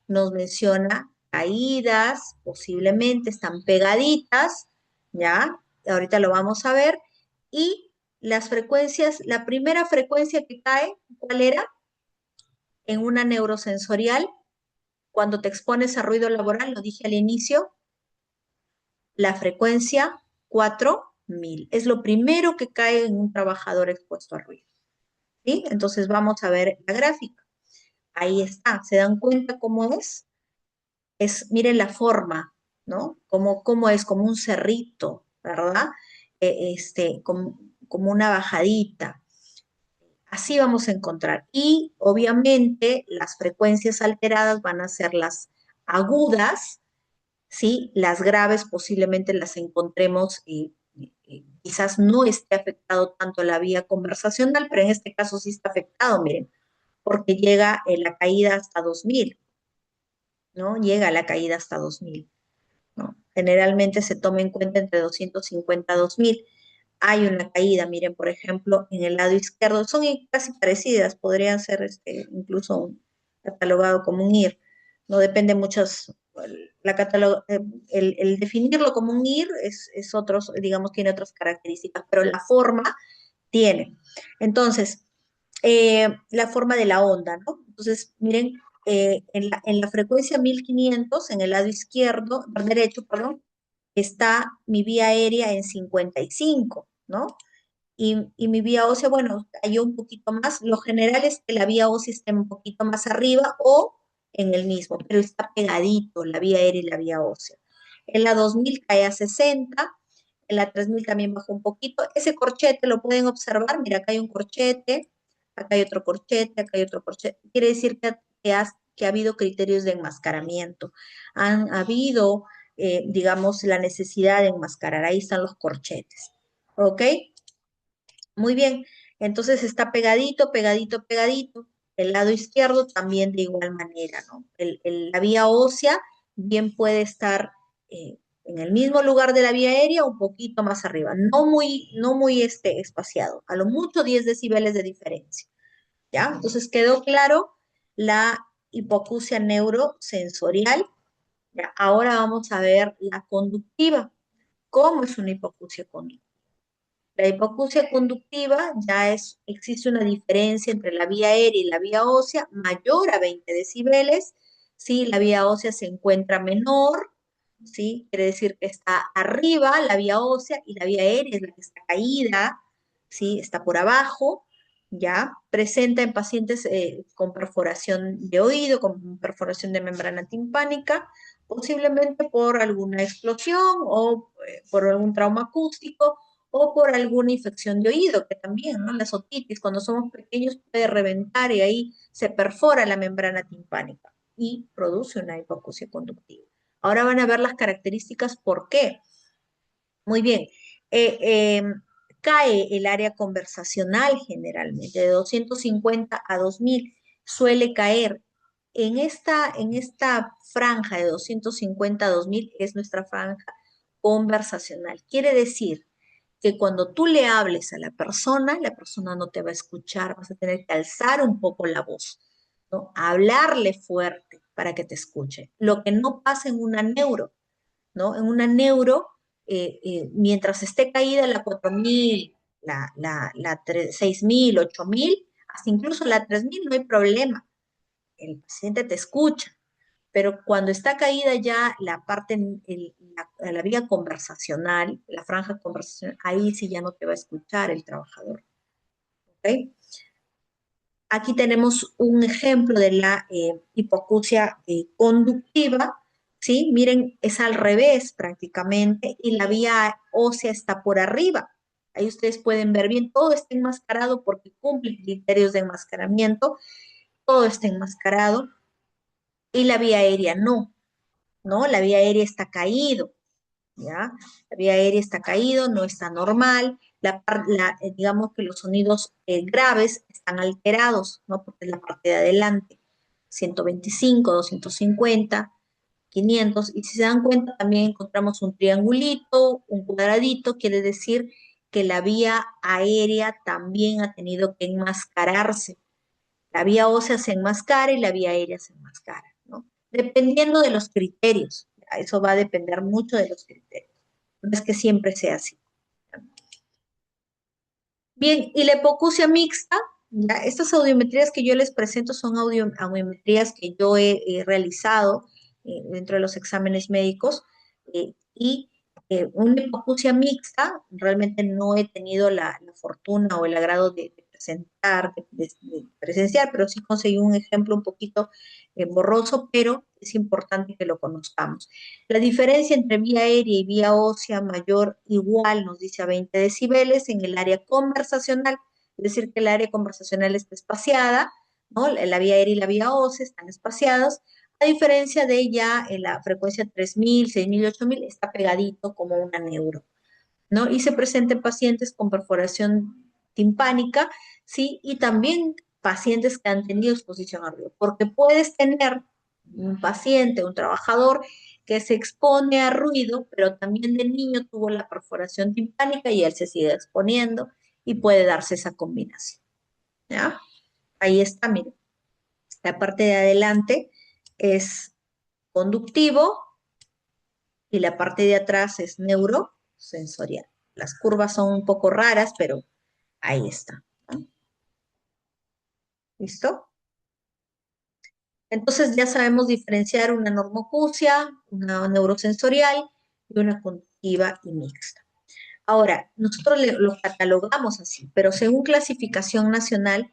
nos menciona caídas, posiblemente están pegaditas, ¿ya? Ahorita lo vamos a ver. Y las frecuencias, la primera frecuencia que cae, ¿cuál era? En una neurosensorial, cuando te expones a ruido laboral, lo dije al inicio, la frecuencia 4000. Es lo primero que cae en un trabajador expuesto a ruido. ¿Sí? Entonces vamos a ver la gráfica. Ahí está. ¿Se dan cuenta cómo es? Miren la forma, ¿no? Cómo es, como un cerrito, ¿verdad? Como una bajadita. Así vamos a encontrar. Y obviamente las frecuencias alteradas van a ser las agudas, ¿sí? Las graves posiblemente las encontremos quizás no esté afectado tanto la vía conversacional, pero en este caso sí está afectado, miren, porque llega la caída hasta 2000, ¿no? Llega la caída hasta 2000, ¿no? Generalmente se toma en cuenta entre 250 a 2000. Hay una caída, miren, por ejemplo, en el lado izquierdo, son casi parecidas, podrían ser incluso catalogado como un IR, no depende muchas, el definirlo como un IR es otros, digamos, tiene otras características, pero la forma tiene. Entonces, la forma de la onda, ¿no? Entonces, miren, en la frecuencia 1500, en el lado izquierdo, derecho, perdón, está mi vía aérea en 55, ¿no? Y mi vía ósea, bueno, cayó un poquito más. Lo general es que la vía ósea esté un poquito más arriba o en el mismo, pero está pegadito la vía aérea y la vía ósea. En la 2000 cae a 60, en la 3000 también bajó un poquito. Ese corchete lo pueden observar, mira, acá hay un corchete, acá hay otro corchete, acá hay otro corchete. Quiere decir que ha habido criterios de enmascaramiento. Han habido, digamos, la necesidad de enmascarar. Ahí están los corchetes. ¿Ok? Muy bien, entonces está pegadito, pegadito, pegadito. El lado izquierdo también de igual manera, ¿no? La vía ósea bien puede estar en el mismo lugar de la vía aérea, un poquito más arriba, no muy espaciado, a lo mucho 10 decibeles de diferencia, ¿ya? Entonces quedó claro la hipoacusia neurosensorial. ¿Ya? Ahora vamos a ver la conductiva. ¿Cómo es una hipoacusia conductiva? La hipoacusia conductiva existe una diferencia entre la vía aérea y la vía ósea mayor a 20 decibeles, ¿sí? La vía ósea se encuentra menor, ¿sí? Quiere decir que está arriba la vía ósea y la vía aérea es la que está caída, ¿sí? Está por abajo, ¿ya? Presenta en pacientes con perforación de oído, con perforación de membrana timpánica, posiblemente por alguna explosión o por algún trauma acústico o por alguna infección de oído, que también, ¿no? La otitis, cuando somos pequeños, puede reventar y ahí se perfora la membrana timpánica y produce una hipoacusia conductiva. Ahora van a ver las características, ¿por qué? Muy bien. Eh, eh, Cae el área conversacional generalmente, de 250 a 2000, suele caer. En esta franja de 250 a 2000 es nuestra franja conversacional. Quiere decir que cuando tú le hables a la persona no te va a escuchar, vas a tener que alzar un poco la voz, ¿no? Hablarle fuerte para que te escuche. Lo que no pasa en una neuro, ¿no? En una neuro, mientras esté caída la 4000, la 6000, 8000, hasta incluso la 3000, no hay problema. El paciente te escucha, pero cuando está caída ya la parte, la vía conversacional, la franja conversacional, ahí sí ya no te va a escuchar el trabajador. ¿Ok? Aquí tenemos un ejemplo de la hipoacusia conductiva, ¿sí? Miren, es al revés prácticamente y la vía ósea está por arriba. Ahí ustedes pueden ver bien, todo está enmascarado porque cumple criterios de enmascaramiento, todo está enmascarado y la vía aérea no, ¿no? La vía aérea está caído, ¿ya? La vía aérea está caído, no está normal, digamos que los sonidos graves están alterados, ¿no? Porque es la parte de adelante, 125, 250, 500, y si se dan cuenta también encontramos un triangulito, un cuadradito, quiere decir que la vía aérea también ha tenido que enmascararse. La vía ósea se enmascara y la vía aérea se enmascara, ¿no? Dependiendo de los criterios, eso va a depender mucho de los criterios. No es que siempre sea así. Bien, y la hipoacusia mixta, ¿ya? Estas audiometrías que yo les presento son audiometrías que yo he realizado dentro de los exámenes médicos y una hipoacusia mixta, realmente no he tenido la fortuna o el agrado de presentar, de presenciar, pero sí conseguí un ejemplo un poquito borroso, pero es importante que lo conozcamos. La diferencia entre vía aérea y vía ósea mayor igual nos dice a 20 decibeles en el área conversacional, es decir, que el área conversacional está espaciada, ¿no? La vía aérea y la vía ósea están espaciados, a diferencia de ya en la frecuencia 3000, 6000, 8000 está pegadito como una neuro, ¿no? Y se presenta en pacientes con perforación timpánica, ¿sí? Y también pacientes que han tenido exposición a ruido, porque puedes tener un paciente, un trabajador que se expone a ruido, pero también de niño tuvo la perforación timpánica y él se sigue exponiendo y puede darse esa combinación, ¿ya? Ahí está, miren, la parte de adelante es conductivo y la parte de atrás es neurosensorial. Las curvas son un poco raras, pero ahí está, ¿no? ¿Listo? Entonces ya sabemos diferenciar una normoacusia, una neurosensorial y una conductiva y mixta. Ahora, nosotros lo catalogamos así, pero según clasificación nacional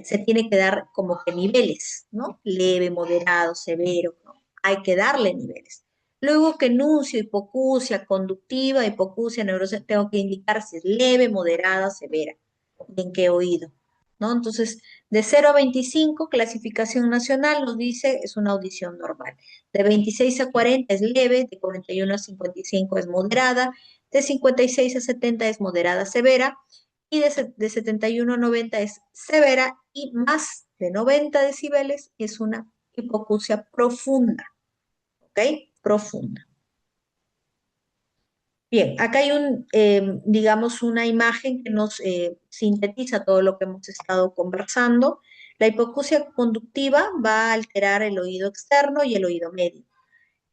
se tiene que dar como que niveles, ¿no? Leve, moderado, severo, ¿no? Hay que darle niveles. Luego que enuncio hipoacusia conductiva, hipoacusia neurosensorial, tengo que indicar si es leve, moderada, severa, y en qué oído, ¿no? Entonces, de 0 a 25, clasificación nacional nos dice es una audición normal. De 26 a 40 es leve, de 41 a 55 es moderada, de 56 a 70 es moderada severa y de 71 a 90 es severa y más de 90 decibeles es una hipoacusia profunda, ¿ok? Profunda. Bien, acá hay digamos, una imagen que nos sintetiza todo lo que hemos estado conversando. La hipoacusia conductiva va a alterar el oído externo y el oído medio.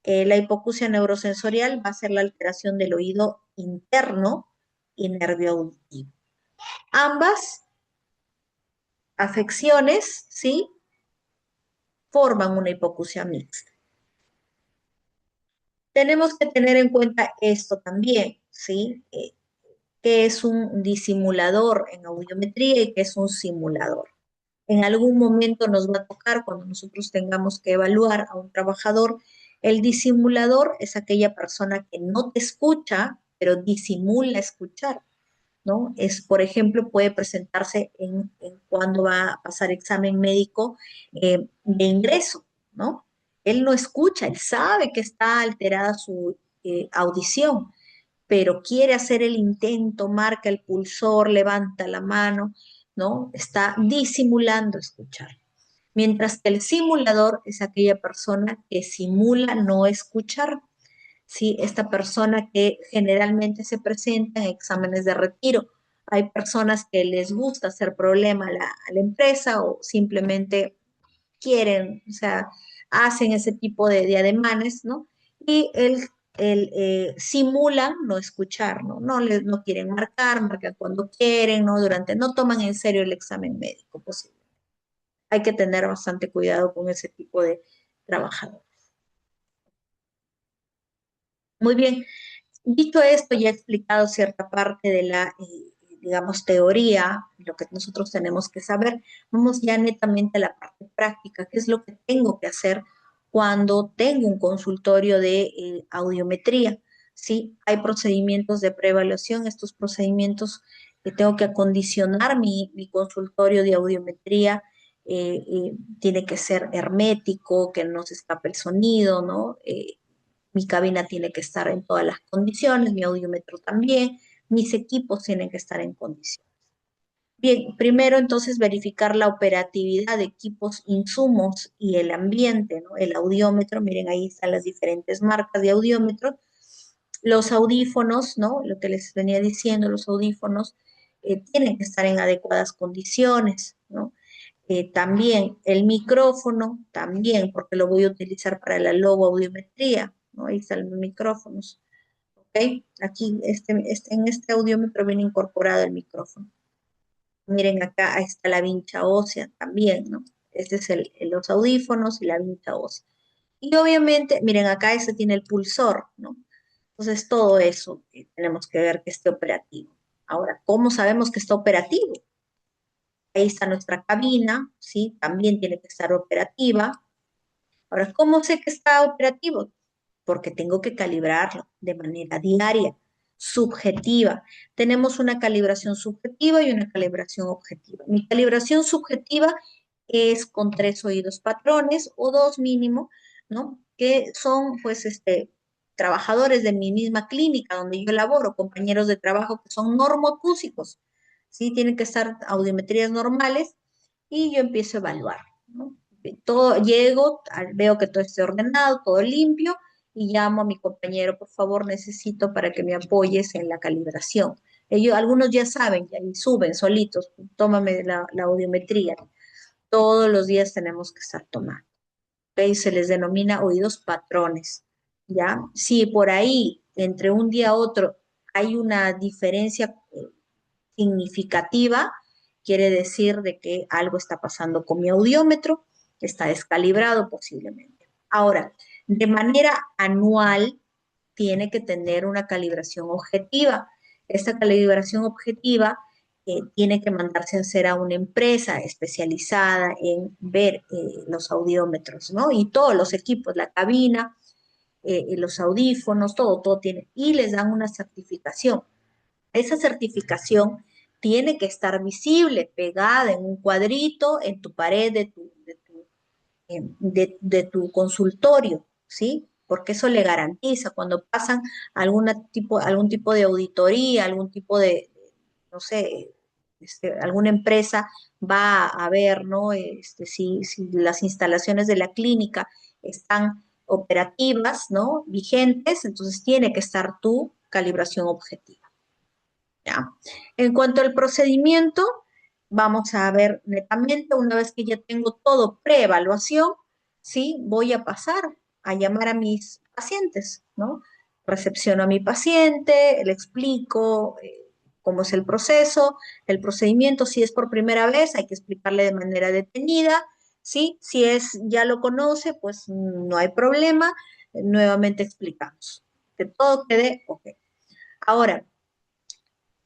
La hipoacusia neurosensorial va a ser la alteración del oído interno, y nervio auditivo. Ambas afecciones, ¿sí?, forman una hipoacusia mixta. Tenemos que tener en cuenta esto también, ¿sí? Que es un disimulador en audiometría y que es un simulador. En algún momento nos va a tocar, cuando nosotros tengamos que evaluar a un trabajador, el disimulador es aquella persona que no te escucha, pero disimula escuchar, ¿no? Es, por ejemplo, puede presentarse en cuando va a pasar examen médico de ingreso, ¿no? Él no escucha, él sabe que está alterada su audición, pero quiere hacer el intento, marca el pulsor, levanta la mano, ¿no? Está disimulando escuchar. Mientras que el simulador es aquella persona que simula no escuchar, ¿sí? Esta persona que generalmente se presenta en exámenes de retiro. Hay personas que les gusta hacer problema a la empresa o simplemente quieren, o sea, hacen ese tipo de ademanes, ¿no? Y simulan no escuchar, ¿no? No quieren marcar, marcan cuando quieren, ¿no? No toman en serio el examen médico posible. Hay que tener bastante cuidado con ese tipo de trabajadores. Muy bien, dicho esto, ya he explicado cierta parte de la, digamos, teoría, lo que nosotros tenemos que saber. Vamos ya netamente a la parte práctica, qué es lo que tengo que hacer cuando tengo un consultorio de audiometría. ¿Sí? Hay procedimientos de preevaluación, estos procedimientos que tengo que acondicionar mi consultorio de audiometría. Tiene que ser hermético, que no se escape el sonido, ¿no? Mi cabina tiene que estar en todas las condiciones, mi audiómetro también, mis equipos tienen que estar en condiciones. Bien, primero entonces verificar la operatividad de equipos, insumos y el ambiente, ¿no? El audiómetro, miren ahí están las diferentes marcas de audiómetro. Los audífonos, ¿no? Lo que les venía diciendo, los audífonos tienen que estar en adecuadas condiciones, ¿no? También el micrófono, también, porque lo voy a utilizar para la logoaudiometría, ¿no? Ahí están los micrófonos, ¿ok? Aquí en este audiómetro viene incorporado el micrófono. Miren acá, ahí está la vincha ósea también, ¿no? Este es los audífonos y la vincha ósea. Y obviamente, miren acá, este tiene el pulsor, ¿no? Entonces, todo eso tenemos que ver que esté operativo. Ahora, ¿cómo sabemos que está operativo? Ahí está nuestra cabina, ¿sí? También tiene que estar operativa. Ahora, ¿cómo sé que está operativo? Porque tengo que calibrarlo de manera diaria, subjetiva. Tenemos una calibración subjetiva y una calibración objetiva. Mi calibración subjetiva es con 3 oídos patrones o 2 mínimo, ¿no? Que son, pues, trabajadores de mi misma clínica donde yo laboro, compañeros de trabajo que son normoacúsicos, ¿sí? Tienen que estar audiometrías normales y yo empiezo a evaluar, ¿no? Todo, llego, veo que todo esté ordenado, todo limpio, y llamo a mi compañero, por favor, necesito para que me apoyes en la calibración. Algunos ya saben, ya y suben solitos, tómame la audiometría. Todos los días tenemos que estar tomando. ¿Okay? Se les denomina oídos patrones, ¿ya? Si por ahí, entre un día a otro, hay una diferencia significativa, quiere decir de que algo está pasando con mi audiómetro, está descalibrado posiblemente. Ahora, de manera anual, tiene que tener una calibración objetiva. Esta calibración objetiva tiene que mandarse a hacer a una empresa especializada en ver los audiómetros, ¿no? Y todos los equipos, la cabina, los audífonos, todo tiene. Y les dan una certificación. Esa certificación tiene que estar visible, pegada en un cuadrito en tu pared de tu consultorio, ¿sí? Porque eso le garantiza cuando pasan algún tipo de auditoría, algún tipo de, no sé, alguna empresa va a ver, ¿no? Si las instalaciones de la clínica están operativas, ¿no? Vigentes, entonces tiene que estar tu calibración objetiva. ¿Ya? En cuanto al procedimiento, vamos a ver netamente, una vez que ya tengo todo preevaluación, ¿sí? Voy a pasar a llamar a mis pacientes, ¿no? Recepciono a mi paciente, le explico cómo es el procedimiento, si es por primera vez, hay que explicarle de manera detenida, ¿sí? Si ya lo conoce, pues no hay problema, nuevamente explicamos. Que todo quede ok. Ahora,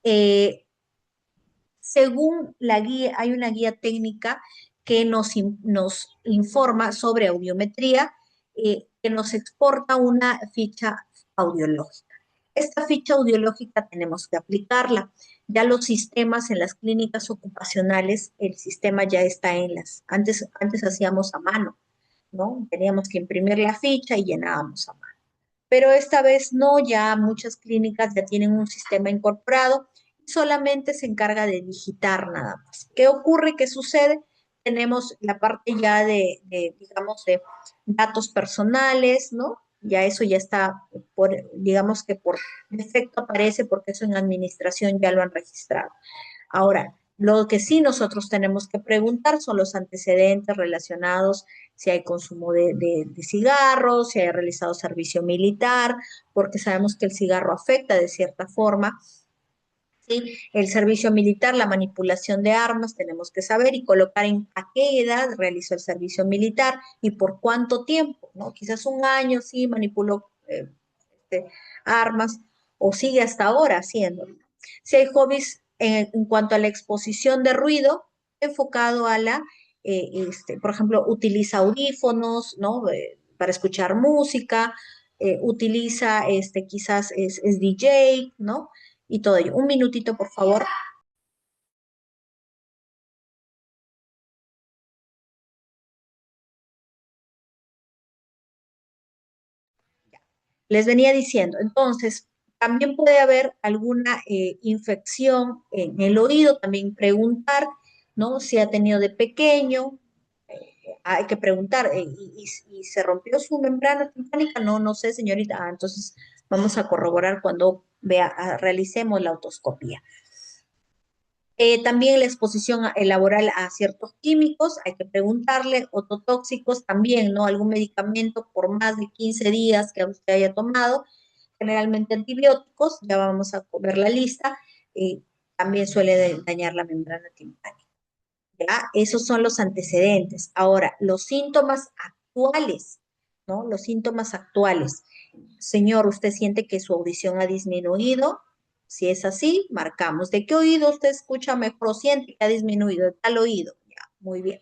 eh, según la guía, hay una guía técnica que nos informa sobre audiometría, que nos exporta una ficha audiológica. Esta ficha audiológica tenemos que aplicarla. Ya los sistemas en las clínicas ocupacionales, el sistema ya está antes hacíamos a mano, ¿no? Teníamos que imprimir la ficha y llenábamos a mano. Pero esta vez no, ya muchas clínicas ya tienen un sistema incorporado, solamente se encarga de digitar nada más. ¿Qué ocurre? ¿Qué sucede? Tenemos la parte ya digamos, de datos personales, ¿no? Ya eso ya está, digamos que por defecto aparece porque eso en administración ya lo han registrado. Ahora, lo que sí nosotros tenemos que preguntar son los antecedentes relacionados, si hay consumo de cigarros, si hay realizado servicio militar, porque sabemos que el cigarro afecta de cierta forma. ¿Sí? El servicio militar, la manipulación de armas, tenemos que saber y colocar a qué edad realizó el servicio militar y por cuánto tiempo, ¿no? Quizás un año sí manipuló este, armas o sigue hasta ahora haciéndolo. Si hay hobbies en cuanto a la exposición de ruido, enfocado a por ejemplo, utiliza audífonos, ¿no? Para escuchar música, utiliza, quizás es DJ, ¿no? Y todo ello. Un minutito, por favor. Les venía diciendo, entonces, también puede haber alguna infección en el oído, también preguntar, ¿no? Si ha tenido de pequeño, hay que preguntar, ¿y se rompió su membrana timpánica? No, no sé, señorita. Entonces vamos a corroborar cuando realicemos la otoscopía. También la exposición laboral a ciertos químicos, hay que preguntarle, ototóxicos también, ¿no? Algún medicamento por más de 15 días que usted haya tomado, generalmente antibióticos, ya vamos a ver la lista, también suele dañar la membrana timpánica. ¿Ya? Esos son los antecedentes. Ahora, los síntomas actuales, ¿no? Los síntomas actuales. Señor, ¿usted siente que su audición ha disminuido? Si es así, marcamos. ¿De qué oído usted escucha mejor o siente que ha disminuido? De tal oído. Ya, muy bien.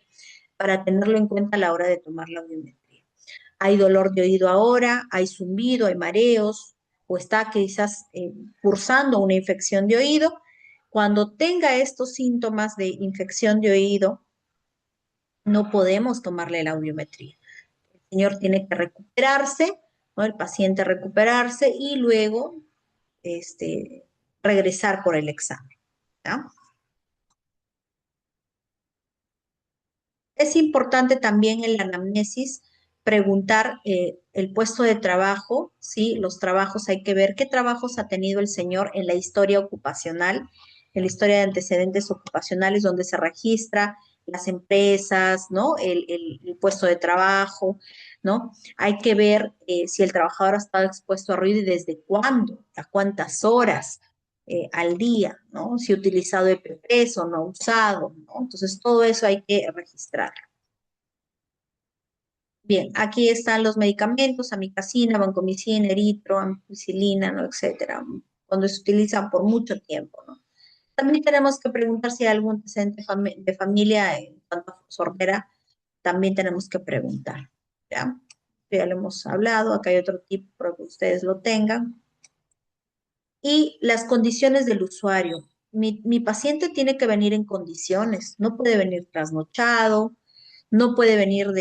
Para tenerlo en cuenta a la hora de tomar la audiometría. ¿Hay dolor de oído ahora? ¿Hay zumbido? ¿Hay mareos? ¿O está quizás cursando una infección de oído? Cuando tenga estos síntomas de infección de oído, no podemos tomarle la audiometría. El señor tiene que recuperarse, ¿no? El paciente recuperarse y luego regresar por el examen. ¿Ya? Es importante también en la anamnesis preguntar el puesto de trabajo, ¿sí? Los trabajos, hay que ver qué trabajos ha tenido el señor en la historia ocupacional, en la historia de antecedentes ocupacionales, donde se registra las empresas, ¿no? El puesto de trabajo, ¿no? Hay que ver si el trabajador ha estado expuesto a ruido y desde cuándo, a cuántas horas, al día, ¿no? Si ha utilizado EPPs o no ha usado, ¿no? Entonces, todo eso hay que registrar. Bien, aquí están los medicamentos, amicacina, vancomicina, eritro, ampicilina, ¿no? Etcétera, cuando se utilizan por mucho tiempo, ¿no? También tenemos que preguntar si hay algún antecedente de familia en cuanto a sordera, también tenemos que preguntar, ¿ya? Ya lo hemos hablado, acá hay otro tip para que ustedes lo tengan. Y las condiciones del usuario. Mi paciente tiene que venir en condiciones, no puede venir trasnochado, no puede venir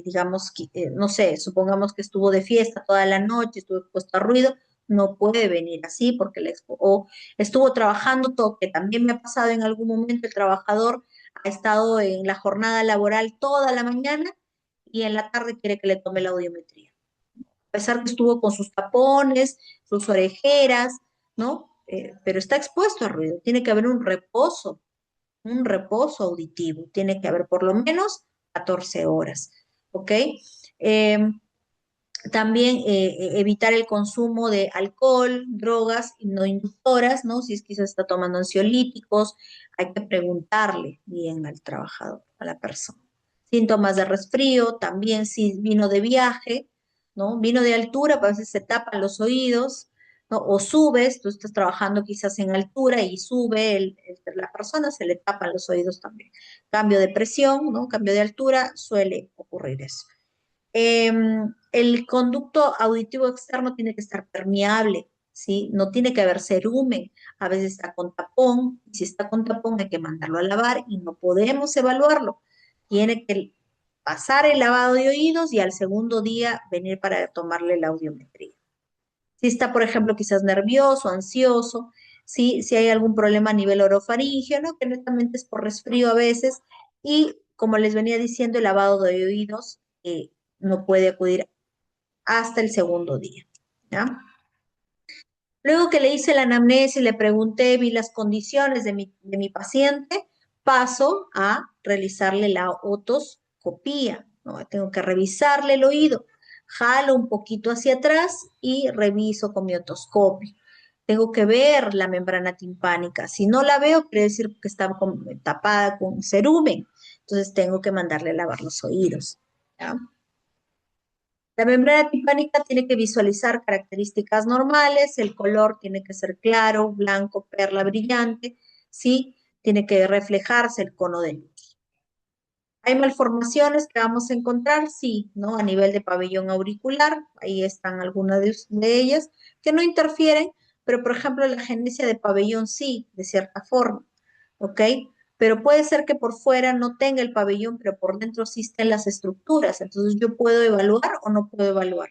digamos, no sé, supongamos que estuvo de fiesta toda la noche, estuvo expuesto a ruido, no puede venir así porque o estuvo trabajando todo, que también me ha pasado en algún momento, el trabajador ha estado en la jornada laboral toda la mañana y en la tarde quiere que le tome la audiometría. A pesar que estuvo con sus tapones, sus orejeras, ¿no? Pero está expuesto a ruido, tiene que haber un reposo auditivo, tiene que haber por lo menos 14 horas, ¿ok? También evitar el consumo de alcohol, drogas no inductoras, ¿no? Si es que se está tomando ansiolíticos, hay que preguntarle bien al trabajador, a la persona. Síntomas de resfrío, también si vino de viaje, ¿no? Vino de altura, a veces se tapan los oídos, ¿no? O subes, tú estás trabajando quizás en altura y sube la persona, se le tapan los oídos también. Cambio de presión, ¿no? Cambio de altura, suele ocurrir eso. El conducto auditivo externo tiene que estar permeable, ¿sí? No tiene que haber cerumen, a veces está con tapón, y si está con tapón hay que mandarlo a lavar y no podemos evaluarlo. Tiene que pasar el lavado de oídos y al segundo día venir para tomarle la audiometría. Si está, por ejemplo, quizás nervioso, ansioso, ¿sí? Si hay algún problema a nivel orofaríngeo, ¿no? Que netamente es por resfrío a veces, y como les venía diciendo, el lavado de oídos no puede acudir hasta el segundo día, ¿ya? Luego que le hice la anamnesis, le pregunté, vi las condiciones de mi paciente, paso a realizarle la otoscopía, ¿no? Tengo que revisarle el oído, jalo un poquito hacia atrás y reviso con mi otoscopio. Tengo que ver la membrana timpánica. Si no la veo, quiere decir que está tapada con cerumen. Entonces tengo que mandarle a lavar los oídos, ¿ya? La membrana timpánica tiene que visualizar características normales, el color tiene que ser claro, blanco, perla brillante, ¿sí? Tiene que reflejarse el cono de luz. ¿Hay malformaciones que vamos a encontrar? Sí, ¿no? A nivel de pabellón auricular, ahí están algunas de ellas, que no interfieren, pero por ejemplo la agenesia de pabellón sí, de cierta forma, ¿ok? Pero puede ser que por fuera no tenga el pabellón, pero por dentro sí estén las estructuras, entonces yo puedo evaluar o no puedo evaluar.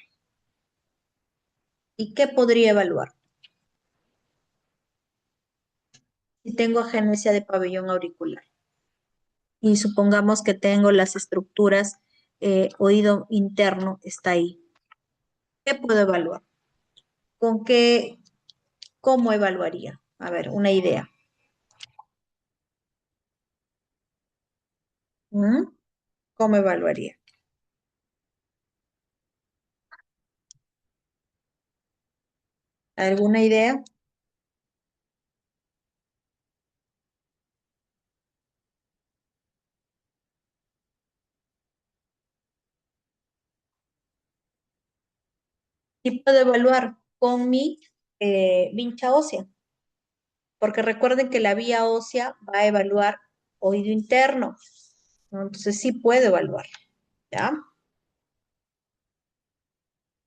¿Y qué podría evaluar? Si tengo agenesia de pabellón auricular y supongamos que tengo las estructuras, oído interno está ahí. ¿Qué puedo evaluar? ¿Con qué, cómo evaluaría? A ver, una idea. ¿Mm? ¿Cómo evaluaría? ¿Alguna idea? Sí puedo evaluar con mi vincha ósea, porque recuerden que la vía ósea va a evaluar oído interno, ¿no? Entonces sí puedo evaluar, ¿ya?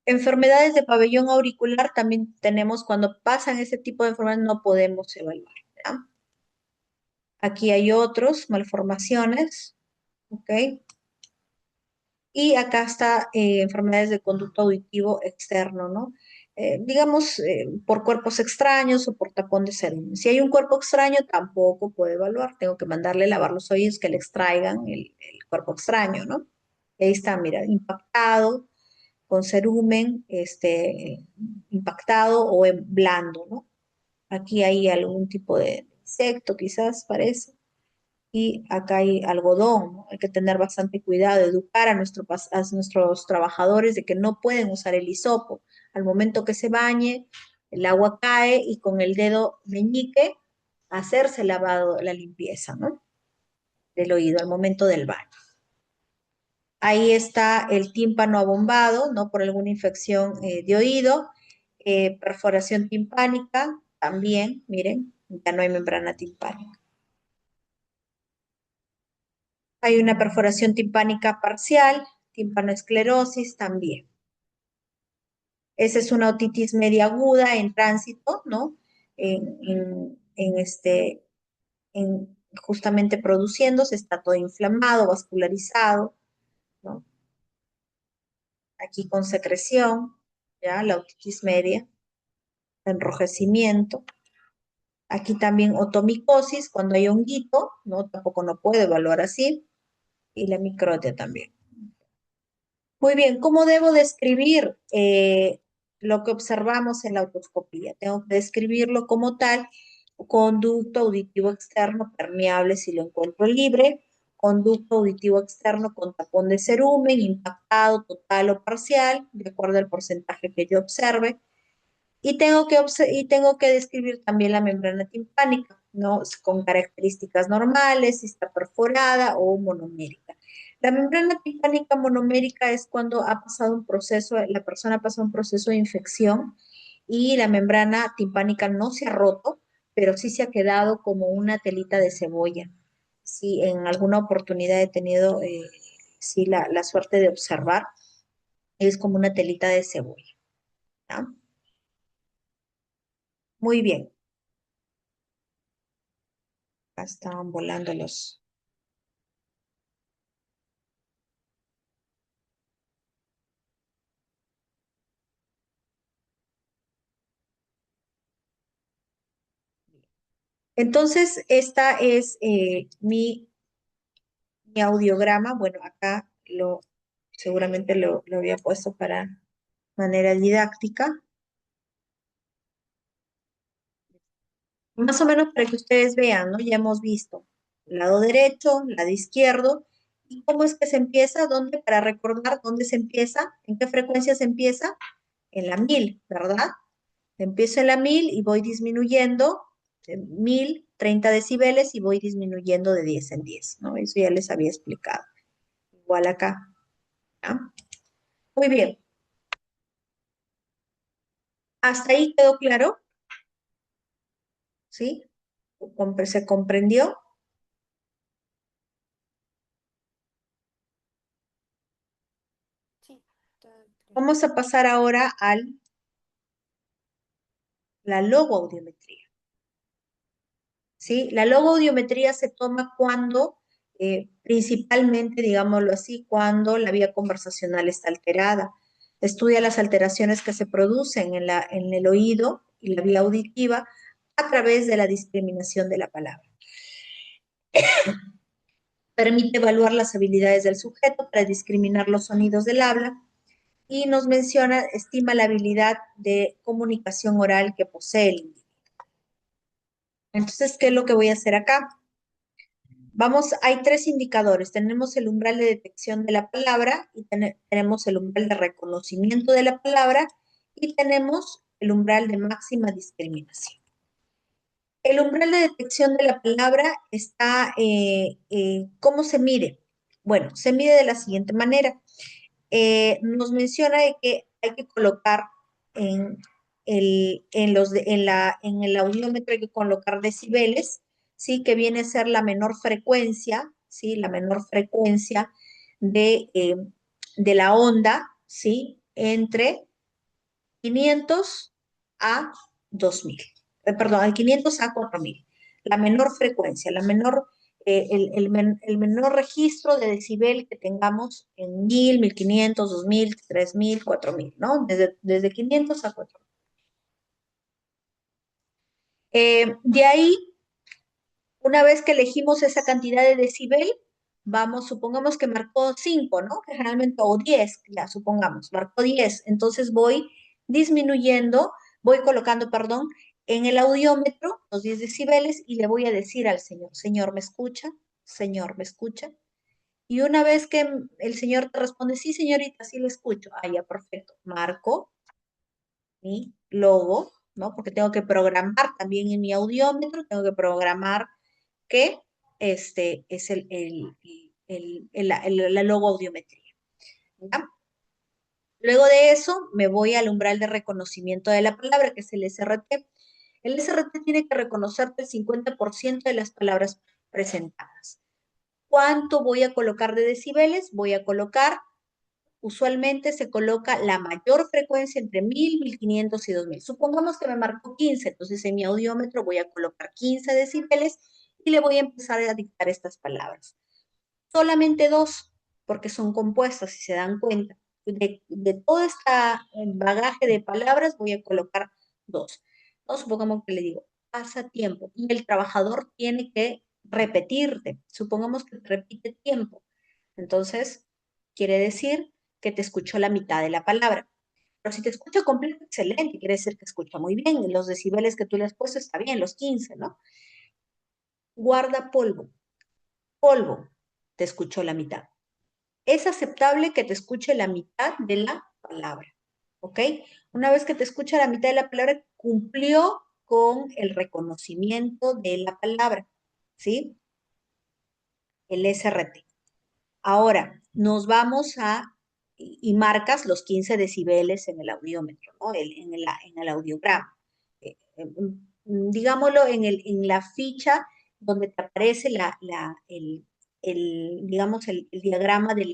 Enfermedades de pabellón auricular también tenemos, cuando pasan ese tipo de enfermedades no podemos evaluar, ¿ya? Aquí hay otros, malformaciones, ¿ok? Y acá está enfermedades de conducto auditivo externo, ¿no? Digamos, por cuerpos extraños o por tapón de cerumen. Si hay un cuerpo extraño, tampoco puedo evaluar. Tengo que mandarle lavar los oídos, que le extraigan el cuerpo extraño, ¿no? Ahí está, mira, impactado, con cerumen, impactado o en blando, ¿no? Aquí hay algún tipo de insecto, quizás parece, y acá hay algodón, ¿no? Hay que tener bastante cuidado, educar a nuestros trabajadores de que no pueden usar el hisopo. Al momento que se bañe, el agua cae y con el dedo meñique hacerse lavado, la limpieza, ¿no? Del oído al momento del baño. Ahí está el tímpano abombado, ¿no? Por alguna infección de oído. Perforación timpánica, también, miren, ya no hay membrana timpánica. Hay una perforación timpánica parcial, timpanoesclerosis también. Esa es una otitis media aguda en tránsito, ¿no? Justamente produciéndose, está todo inflamado, vascularizado, ¿no? Aquí con secreción, ¿ya? La otitis media, enrojecimiento. Aquí también otomicosis, cuando hay honguito, ¿no? Tampoco no puedo evaluar así. Y la microtia también. Muy bien, ¿cómo debo describir lo que observamos en la otoscopía? Tengo que describirlo como tal, conducto auditivo externo permeable si lo encuentro libre, conducto auditivo externo con tapón de cerumen, impactado, total o parcial, de acuerdo al porcentaje que yo observe. Y tengo que describir también la membrana timpánica, ¿no? Con características normales, si está perforada o monomérica. La membrana timpánica monomérica es cuando ha pasado un proceso, la persona ha pasado un proceso de infección y la membrana timpánica no se ha roto, pero sí se ha quedado como una telita de cebolla. Sí, en alguna oportunidad he tenido sí, la suerte de observar, es como una telita de cebolla. ¿Ya? Muy bien. Acá estaban volando los. Entonces, esta es mi audiograma. Bueno, acá seguramente lo había puesto para manera didáctica. Más o menos para que ustedes vean, ¿no? Ya hemos visto lado derecho, lado izquierdo. ¿Y cómo es que se empieza? ¿Dónde? Para recordar dónde se empieza, en qué frecuencia se empieza. En la 1000, ¿verdad? Empiezo en la 1000 y voy disminuyendo, 1000, 30 decibeles y voy disminuyendo de 10 en 10, ¿no? Eso ya les había explicado. Igual acá, ¿ya? Muy bien. ¿Hasta ahí quedó claro? ¿Sí? ¿Se comprendió? Sí, todo claro. Vamos a pasar ahora a la logoaudiometría. ¿Sí? La logoaudiometría se toma cuando, principalmente, digámoslo así, cuando la vía conversacional está alterada. Estudia las alteraciones que se producen en el oído y la vía auditiva a través de la discriminación de la palabra. Permite evaluar las habilidades del sujeto para discriminar los sonidos del habla y nos menciona, estima la habilidad de comunicación oral que posee el individuo. Entonces, ¿qué es lo que voy a hacer acá? Hay tres indicadores. Tenemos el umbral de detección de la palabra y tenemos el umbral de reconocimiento de la palabra y tenemos el umbral de máxima discriminación. El umbral de detección de la palabra está, ¿cómo se mide? Bueno, se mide de la siguiente manera. Nos menciona de que hay que colocar en el audiómetro hay que colocar decibeles, ¿sí? Que viene a ser la menor frecuencia, ¿sí? La menor frecuencia de la onda, ¿sí? Entre 500 a 2000. Perdón, de 500 a 4000. La menor frecuencia, el menor registro de decibel que tengamos en 1000, 1500, 2000, 3000, 4000, ¿no? Desde 500 a 4000. De ahí, una vez que elegimos esa cantidad de decibel, supongamos que marcó 5, ¿no? Que generalmente, o 10, ya supongamos, marcó 10. Entonces voy colocando, perdón, en el audiómetro los 10 decibeles y le voy a decir al señor, señor, ¿me escucha? Señor, ¿me escucha? Y una vez que el señor te responde, sí, señorita, sí le escucho. Ah, ya, perfecto. Marco mi logo, ¿no? Porque tengo que programar también en mi audiómetro, tengo que programar que este es la logo audiometría. ¿Ya? Luego de eso, me voy al umbral de reconocimiento de la palabra, que es el SRT. El SRT tiene que reconocerte el 50% de las palabras presentadas. ¿Cuánto voy a colocar de decibeles? Voy a colocar, usualmente se coloca la mayor frecuencia entre 1000, 1500 y 2000. Supongamos que me marcó 15, entonces en mi audiómetro voy a colocar 15 decibeles y le voy a empezar a dictar estas palabras. Solamente dos, porque son compuestas, si se dan cuenta. De todo este bagaje de palabras voy a colocar dos. ¿No? Supongamos que le digo, pasa tiempo, y el trabajador tiene que repetirte. Supongamos que te repite tiempo. Entonces, quiere decir que te escuchó la mitad de la palabra. Pero si te escucha completo, excelente, quiere decir que escucha muy bien. Los decibeles que tú le has puesto está bien, los 15, ¿no? Guarda polvo. Polvo. te escuchó la mitad. Es aceptable que te escuche la mitad de la palabra, ¿ok? Una vez que te escucha la mitad de la palabra, cumplió con el reconocimiento de la palabra, ¿sí? El SRT. Ahora, nos vamos y marcas los 15 decibeles en el audiómetro, ¿no? En el audiograma. Digámoslo, en la ficha donde te aparece digamos, el diagrama del,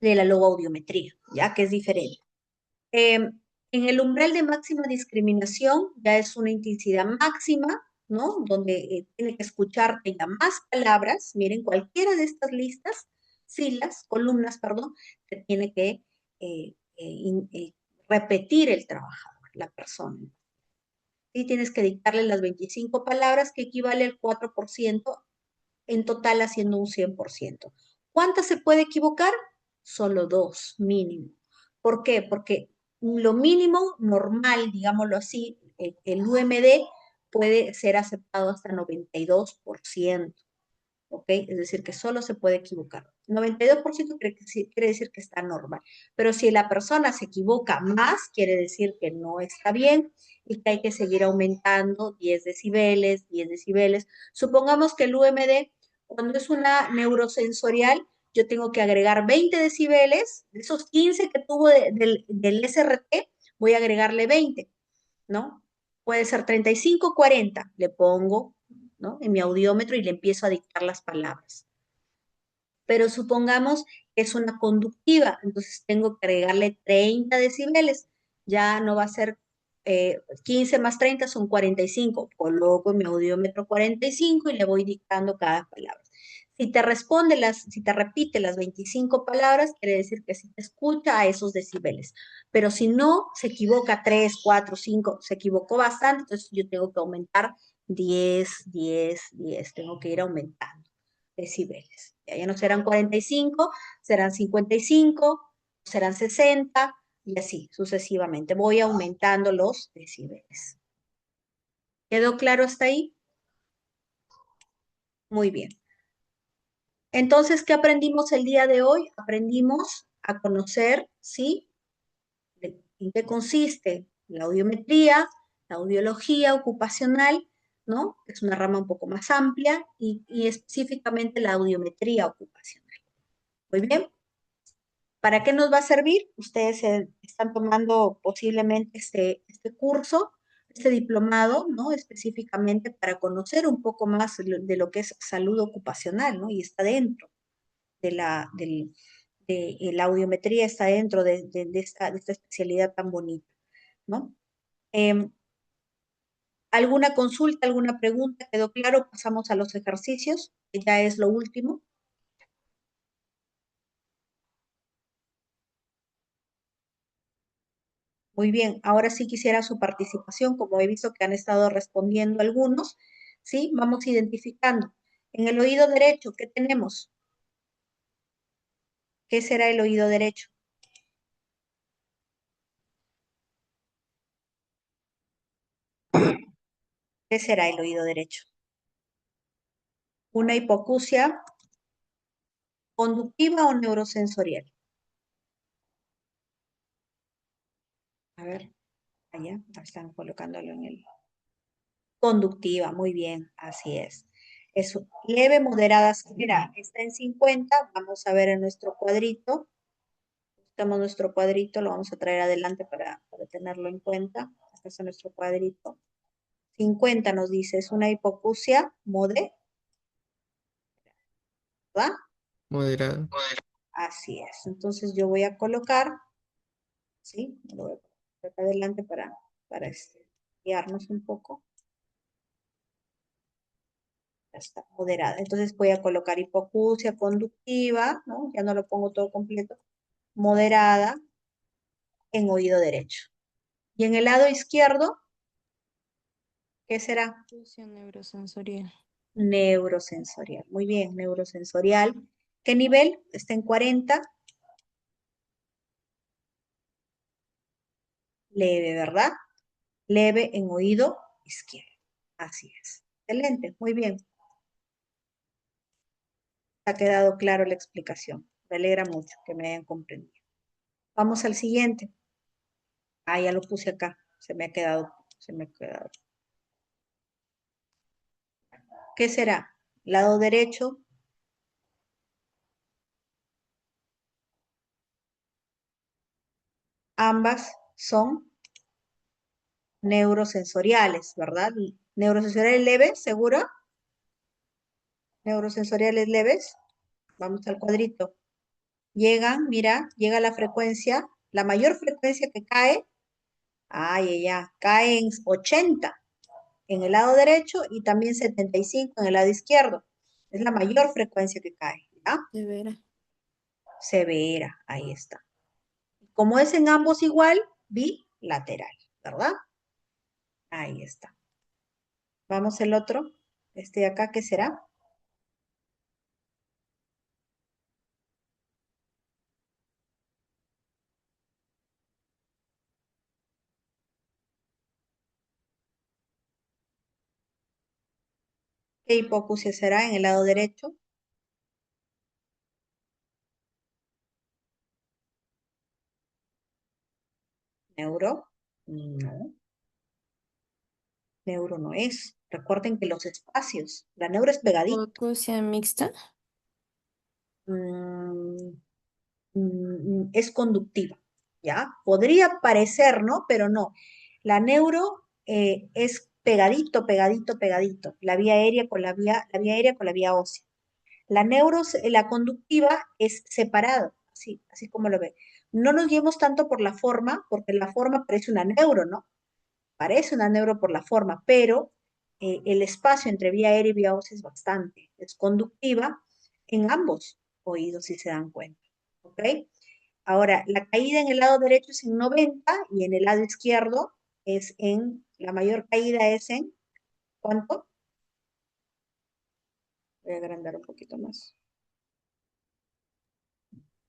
de la logoaudiometría, ya que es diferente. En el umbral de máxima discriminación ya es una intensidad máxima, ¿no? Donde tiene que escuchar, tenga más palabras. Miren, cualquiera de estas listas, columnas, perdón, que tiene que repetir el trabajador, la persona. Y tienes que dictarle las 25 palabras, que equivale al 4%, en total haciendo un 100%. ¿Cuántas se puede equivocar? Solo 2, mínimo. ¿Por qué? Porque lo mínimo normal, digámoslo así, el UMD puede ser aceptado hasta 92%. ¿Ok? Es decir, que solo se puede equivocar. 92% quiere decir que está normal. Pero si la persona se equivoca más, quiere decir que no está bien y que hay que seguir aumentando 10 decibeles, 10 decibeles. Supongamos que el UMD, cuando es una neurosensorial, yo tengo que agregar 20 decibeles, de esos 15 que tuvo del SRT, voy a agregarle 20, ¿no? Puede ser 35, 40, le pongo, ¿no? En mi audiómetro y le empiezo a dictar las palabras. Pero supongamos que es una conductiva, entonces tengo que agregarle 30 decibeles, ya no va a ser 15 más 30 son 45, coloco en mi audiómetro 45 y le voy dictando cada palabra. Si te repite las 25 palabras, quiere decir que sí te escucha a esos decibeles. Pero si no, se equivoca 3, 4, 5, se equivocó bastante, entonces yo tengo que aumentar 10, 10, 10, tengo que ir aumentando decibeles. Ya no serán 45, serán 55, serán 60 y así sucesivamente. Voy aumentando los decibeles. ¿Quedó claro hasta ahí? Muy bien. Entonces, ¿qué aprendimos el día de hoy? Aprendimos a conocer, ¿sí? ¿En qué consiste la audiometría, la audiología ocupacional, ¿no? Es una rama un poco más amplia y específicamente la audiometría ocupacional. Muy bien. ¿Para qué nos va a servir? Ustedes están tomando posiblemente este curso, este diplomado, ¿no? Específicamente para conocer un poco más de lo que es salud ocupacional, ¿no? Y está dentro la audiometría, está dentro de esta especialidad tan bonita, ¿no? ¿Alguna consulta, alguna pregunta? ¿Quedó claro? Pasamos a los ejercicios, que ya es lo último. Muy bien, ahora sí quisiera su participación, como he visto que han estado respondiendo algunos, ¿sí? Vamos identificando. En el oído derecho, ¿qué tenemos? ¿Qué será el oído derecho? ¿Qué será el oído derecho? ¿Una hipoacusia conductiva o neurosensorial? A ver, allá, están colocándolo en el... Conductiva, muy bien, así es. Es leve, moderada, severa. Está en 50, vamos a ver en nuestro cuadrito. Buscamos nuestro cuadrito, lo vamos a traer adelante para tenerlo en cuenta. Acá está nuestro cuadrito. 50 nos dice, es una hipoacusia moderada, ¿verdad? Moderado. Así es. Entonces yo voy a colocar, ¿sí? Lo voy a colocar acá adelante para guiarnos un poco. Ya está, moderada. Entonces voy a colocar hipoacusia conductiva, ¿no? Ya no lo pongo todo completo. Moderada en oído derecho. Y en el lado izquierdo, ¿qué será? Fusión neurosensorial. Neurosensorial. Muy bien, neurosensorial. ¿Qué nivel? Está en 40. Leve, ¿verdad? Leve en oído izquierdo. Así es. Excelente, muy bien. ha quedado claro la explicación. Me alegra mucho que me hayan comprendido. Vamos al siguiente. Ah, ya lo puse acá. Se me ha quedado, se me ha quedado. ¿Qué será? Lado derecho. Ambas son neurosensoriales, ¿verdad? Neurosensoriales leves, ¿seguro? Neurosensoriales leves. Vamos al cuadrito. Llegan, mira, llega la frecuencia, la mayor frecuencia que cae, ay, ya, cae en 80 en el lado derecho y también 75 en el lado izquierdo. Es la mayor frecuencia que cae, ¿ya? Severa. Severa, ahí está. Como es en ambos igual, bilateral, ¿verdad? Ahí está. Vamos el otro. Este de acá, ¿qué será? ¿Qué hipoacusia será en el lado derecho? Neuro. No, neuro no es. Recuerden que los espacios, la neuro es pegadito. Hipoacusia mixta. Mm, es conductiva, ¿ya? Podría parecer, ¿no? Pero no. La neuro es pegadito, pegadito, pegadito. La vía aérea con la vía ósea. La conductiva es separado, así como lo ve. No nos guiemos tanto por la forma, porque la forma parece una neuro, ¿no? Parece una neuro por la forma, pero el espacio entre vía aérea y vía ósea es bastante. Es conductiva en ambos oídos, si se dan cuenta. ¿Ok? Ahora, la caída en el lado derecho es en 90 y en el lado izquierdo la mayor caída es en, ¿cuánto? Voy a agrandar un poquito más.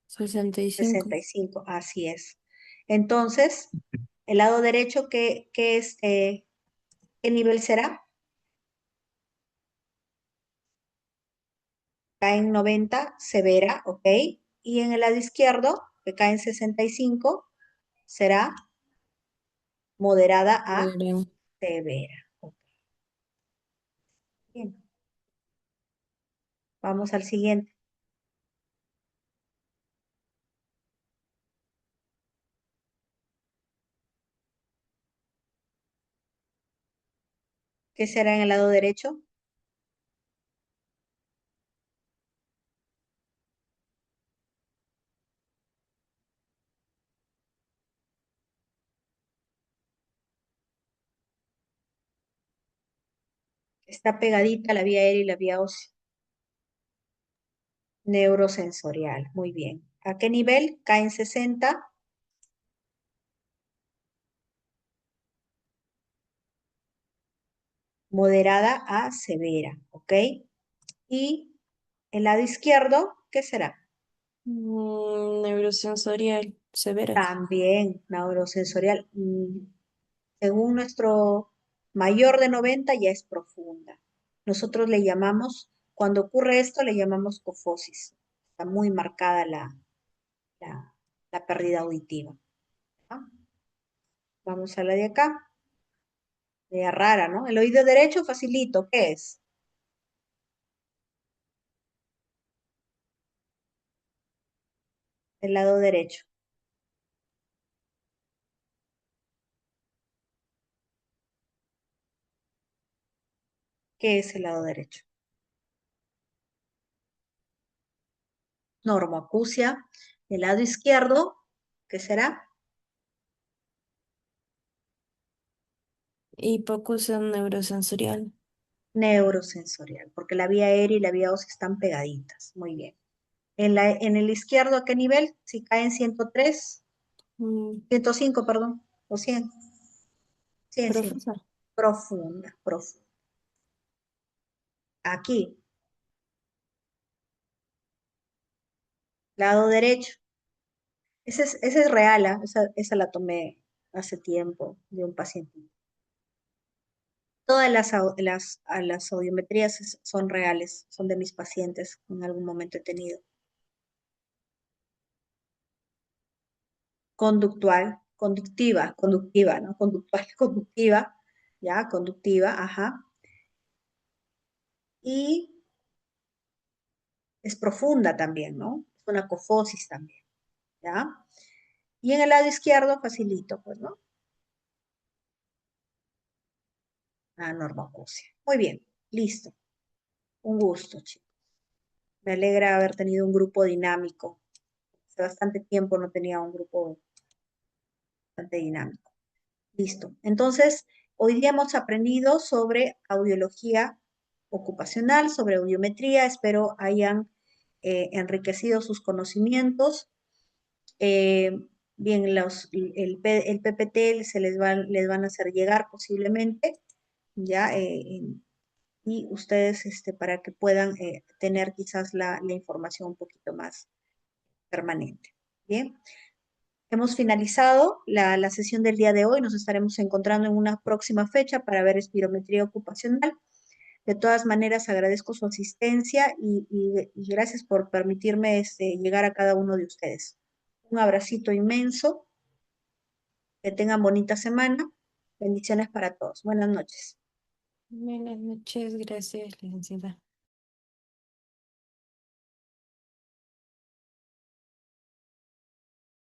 65. 65, así es. Entonces, el lado derecho, ¿qué nivel será? Cae en 90, severa, ¿ok? Y en el lado izquierdo, que cae en 65, será moderada a Severa. severa. Ok, bien. Vamos al siguiente. ¿Qué será en el lado derecho? Está pegadita la vía aérea y la vía ósea. Neurosensorial, muy bien. ¿A qué nivel? Cae en 60, moderada a severa, ¿ok? Y el lado izquierdo, ¿qué será? Neurosensorial. Severa. También neurosensorial. Según nuestro mayor de 90 ya es profunda. Nosotros le llamamos, cuando ocurre esto, le llamamos cofosis. Está muy marcada la, la pérdida auditiva. ¿Ah? Vamos a la de acá. Media rara, ¿no? El oído derecho facilito, ¿qué es? El lado derecho. ¿Qué es el lado derecho? Normoacusia. El lado izquierdo, ¿qué será? Hipoacusia neurosensorial. Neurosensorial, porque la vía aérea y la vía ósea están pegaditas. Muy bien. En el izquierdo, ¿a qué nivel? Si cae en 103, Mm, 105, perdón, o 100, 100, 100. Profunda. Profunda, profunda. Aquí, lado derecho. Esa es real, ¿ah? Esa la tomé hace tiempo de un paciente. Todas las audiometrías son reales, son de mis pacientes que en algún momento he tenido. Conductiva, ¿no? Conductual, conductiva, ¿ya? Conductiva, ajá. Y es profunda también, ¿no? Es una cofosis también, ¿ya? Y en el lado izquierdo, facilito, pues, ¿no? Anormocócia. Muy bien, listo. Un gusto, chicos. Me alegra haber tenido un grupo dinámico. Hace bastante tiempo no tenía un grupo bastante dinámico. Listo. Entonces, hoy día hemos aprendido sobre audiología ocupacional, sobre audiometría. Espero hayan enriquecido sus conocimientos. Bien, el PPT les van a hacer llegar posiblemente, ya, y ustedes para que puedan tener quizás la información un poquito más permanente. Bien. Hemos finalizado la sesión del día de hoy. Nos estaremos encontrando en una próxima fecha para ver espirometría ocupacional. De todas maneras, agradezco su asistencia y gracias por permitirme llegar a cada uno de ustedes. Un abracito inmenso. Que tengan bonita semana. Bendiciones para todos. Buenas noches. Buenas noches, gracias, licenciada.